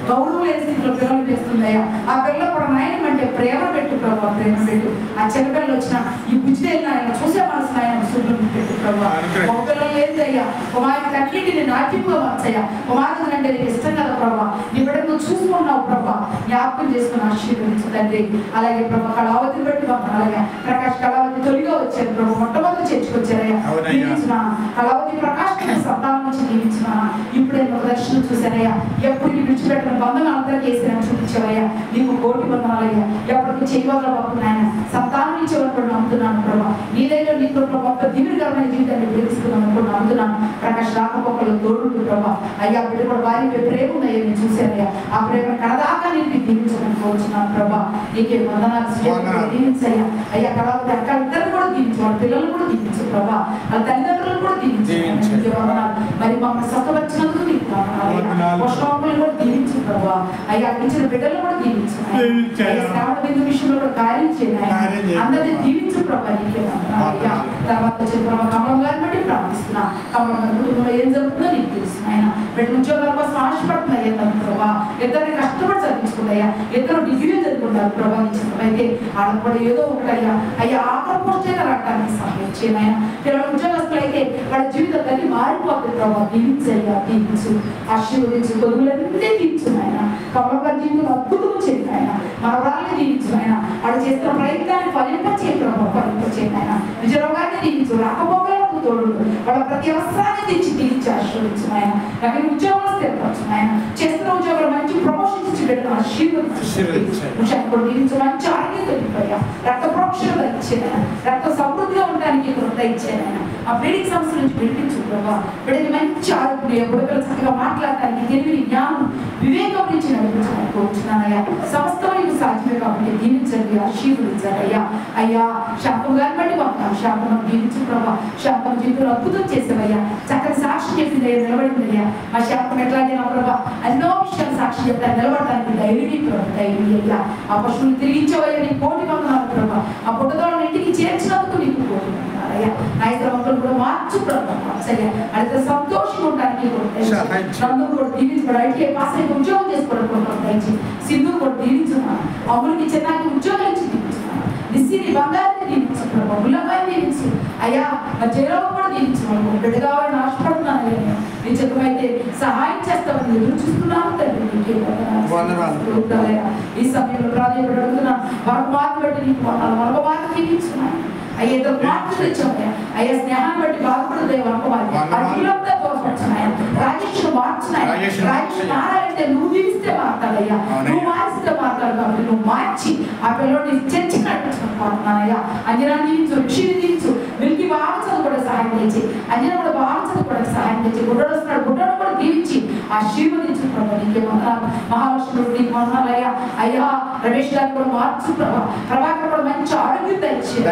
గౌరవం లేని స్థితిలో పిల్లలు చేస్తుంది అయ్యా. ఆ పిల్ల కూడా నాయన అంటే ప్రేమ పెట్టు ప్రభావ. ప్రేమ పెట్టు. ఆ చిన్నపిల్లలు వచ్చిన ఈ బుజ్జి ఆయన చూసే మనసు ఆయన శుభ్రం పెట్టు ప్రభావ. ఒక పిల్లలు లేదయ్యా. కుమారుడికి అన్నింటిని నాట్యంగా మార్చయ్యా. కుమారుడు అంటే నీకు ఇష్టం కదా ప్రభావ. నీ బిడ్డ నువ్వు చూసుకున్నావు ప్రభావ. జ్ఞాపకం చేసుకుని ఆశీర్వదించు తండ్రి. అలాగే ప్రభావ కళావతిని బట్టి అలాగే ప్రకాష్ కళావతి తొలిగా వచ్చారు ప్రభావ. మొట్టమొదటి చేర్చుకొచ్చారయ్యా. దీవించిన కళావతి ప్రకాష్ సంతానం నుంచి దీవించిన ఇప్పుడే ఒక దర్శనం చూశారయ్యా. ఎప్పుడు నీ విడిచిపెట్టిన బంధువులు అందరికీ వేసిన చూపించావయ్యా. నీకు కోటి బంధనాలయ్యా. ఎప్పటికీ చేయవల్ల బాగున్నాయన సంతానం నుంచి వరకు నమ్ముతున్నాను ప్రభావ. నీదైనా నీతో ప్రభావ దివ్యకరమైన జీవితాన్ని తెలుసుకున్నాను నమ్ముతున్నాను. ప్రకాష్ రాకపోకలు తోడు ప్రభావ. అయ్యా బిడ్డ కూడా వారి ప్రేమ ఉన్నాయో నేను చూశానయ్యా. ఆ ప్రేమ కడదాకా నేను దీవించడానికి కోరుచున్నాను ప్రభావ. నీకే వందనాలు దీవించయ్యా. అయ్యా కళావతి అక్క ఇద్దరు కూడా దీవించు. వాళ్ళ పిల్లలు కూడా దీవించు ప్రభావ. వాళ్ళ తల్లిదండ్రులు కూడా దీవించు. వందనాలు. మరి మమ్మల్ని సత్వపరిచినందుకు నీకు వందనాలు కూడా దీవించు ప్రభావ. అయ్యా ఇచ్చిన బిడ్డలు కూడా దీవించు. శ్రావణ బిందు విషయంలో కూడా కార్యం చేయాలి. అందరినీ దీవించు ప్రభావ. నీకే వందనాలు అయ్యా. తర్వాత వచ్చిన ప్రభావ కమలం గారిని బట్టి ప్రార్థిస్తున్నా. కమలం గారి కుటుంబంలో ఏం జరుగుతుందో నీకు తెలుసు ఆయన. బిడ్డ ఉద్యోగాల కోసం ఆశపడుతున్నాయి ప్రభావ. ఇద్దరిని కష్టపడి చదివించుకుంటాయా. ఇద్దరు డిగ్రీలు చదువుకుంటారు ప్రభావ. అయితే ఆడపడి ఏదో ఒకటయ్యా. అయ్యా ఆఖరి పోస్ట్ అయినా రావడానికి సహాయం చేయను. పిల్లల ఉద్యోగస్తులు అయితే వాళ్ళ జీవితం తల్లి మారిపోతుంది ప్రభావ. దీవించయ్యా. దీవించు. ఆశీర్వదించు. కొడుకులన్నీ దీవించు ఆయన. కమలం గారి జీవితం అద్భుతం చేయండి ఆయన. మన వాళ్ళని దీవించు ఆయన. వాళ్ళు చేస్తున్న ప్రయత్నాన్ని ఫలింపచేయ ప్రభావ. ఫలింపచేయండి ఆయన. విజయరావు గారిని దీవించు. రాకపోకలకు తోడు. వాళ్ళ ప్రతి అవసరాన్ని తెచ్చి దీవించి ఆశీర్వదించు ఆయన. నాకు ఉద్యోగాలు స్థిరపరచు ఆయన. చేస్తున్న ఉద్యోగాలు మంచి ప్రమోషన్ ఇచ్చి పెట్టడం ఆశీర్వదించు. మంచి ఆరోగ్యంతో ఇవ్వయ్యా. రక్త ప్రోక్షణ ఇచ్చేది రక్త సమృద్ధిగా ఉండడానికి కృత ఇచ్చేది ఆయన. ఆ బ్లీడింగ్ సమస్య నుంచి విడిపించు ప్రభావ. బిడ్డకి మంచి ఆరోగ్యం బుడకలు చక్కగా మాట్లాడటానికి తెలివిని జ్ఞానం వివేకం నుంచి నడిపించడానికి కోరుచున్నానయ్యా. సమస్తం నీకు సాధ్యమే కాబట్టి దీవించండి. ఆశీర్వదించాలయ్యా. అయ్యా శాంతం గారిని బట్టి పంపాను. శాంతం దీవించు ప్రభావ. శాంతం జీవితంలో అద్భుతం చేసేవయ్యా. చక్కని సాక్షి చెప్పిందయ్యా. నిలబడిందయ్యా. మా శాంతం ఎట్లాగే నా ప్రభావ ఎన్నో విషయాలు సాక్షి చెప్తాను. నిలబడటానికి ధైర్యం అయ్యా. ఆ పశువులు తిరిగించవయ్యా. నీ కోటి వందనాలు ప్రభావ. ఆ పుట్టదోళ్ళని ఇంటికి చేర్చినందుకు నీకు కోటి వందనాలయ్యా. నా ఇద్దరు మొక్కలు కూడా మార్చు ప్రభావ. సరే అయితే సంతోషంగా ఉండడానికి నందు కూడా దీవించబడి అయితే పాస్ అయితే ఉద్యోగం చేసుకోవడం దయచి సింధు కూడా దీవించున్నాను. అమ్ములకి చిన్నాకి ఉద్యోగం ఇచ్చి దీవించున్నాను. నిశ్చిని బంగారాన్ని దీవించు ప్రభావ. ముల్లకాయని దీవించు అయ్యా. మా జైరావు కూడా దీవించు. వాళ్ళకు బిడ్డ కావాలని ఆశపడుతున్నాను అయ్యా. నీ చిత్తమైతే సహాయం చేస్తామని ఎదురు చూస్తున్నాను తండ్రి. నీకే వందనాలు. ఈ సమయంలో ప్రాధాన్యత అడుగుతున్నా. మరొక మాట బట్టి నీకు వందనాలు. మరొక మాట దీవించున్నాను అయ్యా. ఇద్దరు మాటలు తెచ్చామయ్యా. అయ్యా స్నేహాన్ని బట్టి బాధపడుతుంది. అఖిలంతా తోడ్పడుతున్నాయా. రాజేష్ మార్చున్నాయా. రాజేష్ మారాలంటే నువ్వు దీవిస్తే మారుతాడయ్యా. నువ్వు మారిస్తే మారుతాడు కాబట్టి నువ్వు మార్చి ఆ పిల్లల్ని చర్చినట్టున్నానయ్యా. అంజనా దీవించు. ఋషిని దీవించు. వీళ్ళకి బాగా చదువుకోవడానికి సహాయం చేసి అంజనా కూడా బాగా చదువుకోవడానికి సహాయం చేసి గుడ్డడు వస్తున్నాడు. గుడ్డను కూడా దీవించి ఆశీర్వదించు ప్రభావ. నీకే వందనాలు. మహాలక్ష్మి నీకు వందనాలయ్యా. అయ్యా రమేష్ గారిని కూడా మార్చు ప్రభావ. ప్రభాకర్ కూడా మంచి ఆరోగ్యం దయచేయి.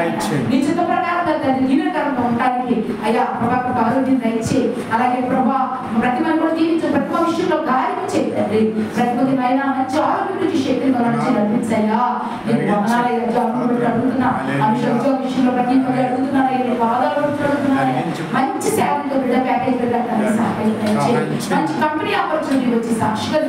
నీ చిత్త ప్రకారం దాన్ని దీవెనకరంగా ఉండడానికి అయ్యా ప్రభాకర్ ఆరోగ్యం దయచేయి. అలాగే ప్రభా ప్రతిమను కూడా దీవించు. ప్రతిమ విషయంలో కార్యం చేయండి. ప్రతిమకి అయినా మంచి ఆరోగ్యం నుంచి శక్తిని కొనడానికి నడిపించయ్యా. నీకు వందనాలయ్యా. అడుగుతున్నా ఆ విషయంలో ప్రతి అడుగుతున్నానయ్యా. నీ పాదాలు అడుగుతున్నాను. మంచి సేవలతో బిడ్డ ప్యాకేజ్ పెట్టడానికి సహాయం దయచేయి. మంచి కంపెనీ ఆపర్చునిటీ వచ్చి సాక్షిగా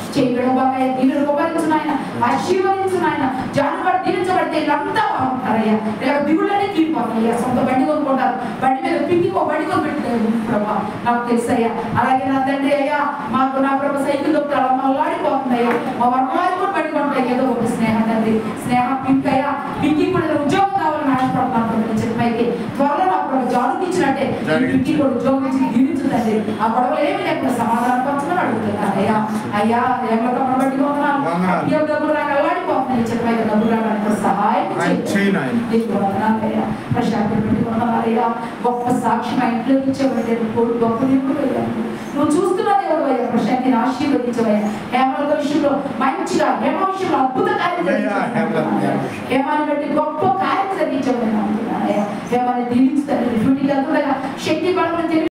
చేయడం బాగా దీవెన ఉపకరించున్నాయన. ఆశీర్వదించున్నాయన. జానువాడు దీవించబడితే వీళ్ళంతా బాగుంటారయ్యా. ఇలా దిగుళ్ళనే తీరిపోతాయ్యా. సొంత బండి కొనుక్కుంటారు. బండి మీద పిండి బండి కొనుక్కుంటారు ప్రభా. నాకు తెలుసయ్యా. అలాగే నా తండ్రి అయ్యా మాకు నా ప్రభు సైకిల్ దొక్కుతాడు. మళ్ళాడిపోతుందయ్యా. మా వర్మాలు కూడా బండి కొంటాయి. ఏదో ఒక స్నేహం తండ్రి. స్నేహం పింక్ అయ్యా. పింకి కూడా ఉద్యోగం కావాలని ఆశపడుతున్నాను. చెప్పైతే త్వరలో నా ప్రభు జాబ్ ఇచ్చినట్టే పింకి కూడా ఉద్యోగం ఇచ్చి దీవించుదండి. ఆ గొడవలు ఏమి లేకుండా సమాధానం పరచమని అడుగుతున్నాను అయ్యా. అయ్యా ఏమో తమ్ముడు బట్టి ఉన్నాను. డబ్బులు నాకు అల్లాడిపోతున్నాయి. చెప్పైతే డబ్బులు రావడానికి సహాయం గొప్ప సాక్షి మా ఇంట్లో ఇచ్చేవాడు. గొప్ప నిపుణుడు నువ్వు చూస్తున్నా దేవుడు అయ్యా ప్రశాంతిని ఆశీర్వదించవయ్యా. హేమల విషయంలో మంచిగా హేమ విషయంలో అద్భుత కార్యం జరిగించవయ్యా. హేమాన్ని బట్టి గొప్ప కార్యం జరిగించవయ్యా. హేమాన్ని దీవించుతాను డ్యూటీకి వెళ్తుండగా శక్తి బలమును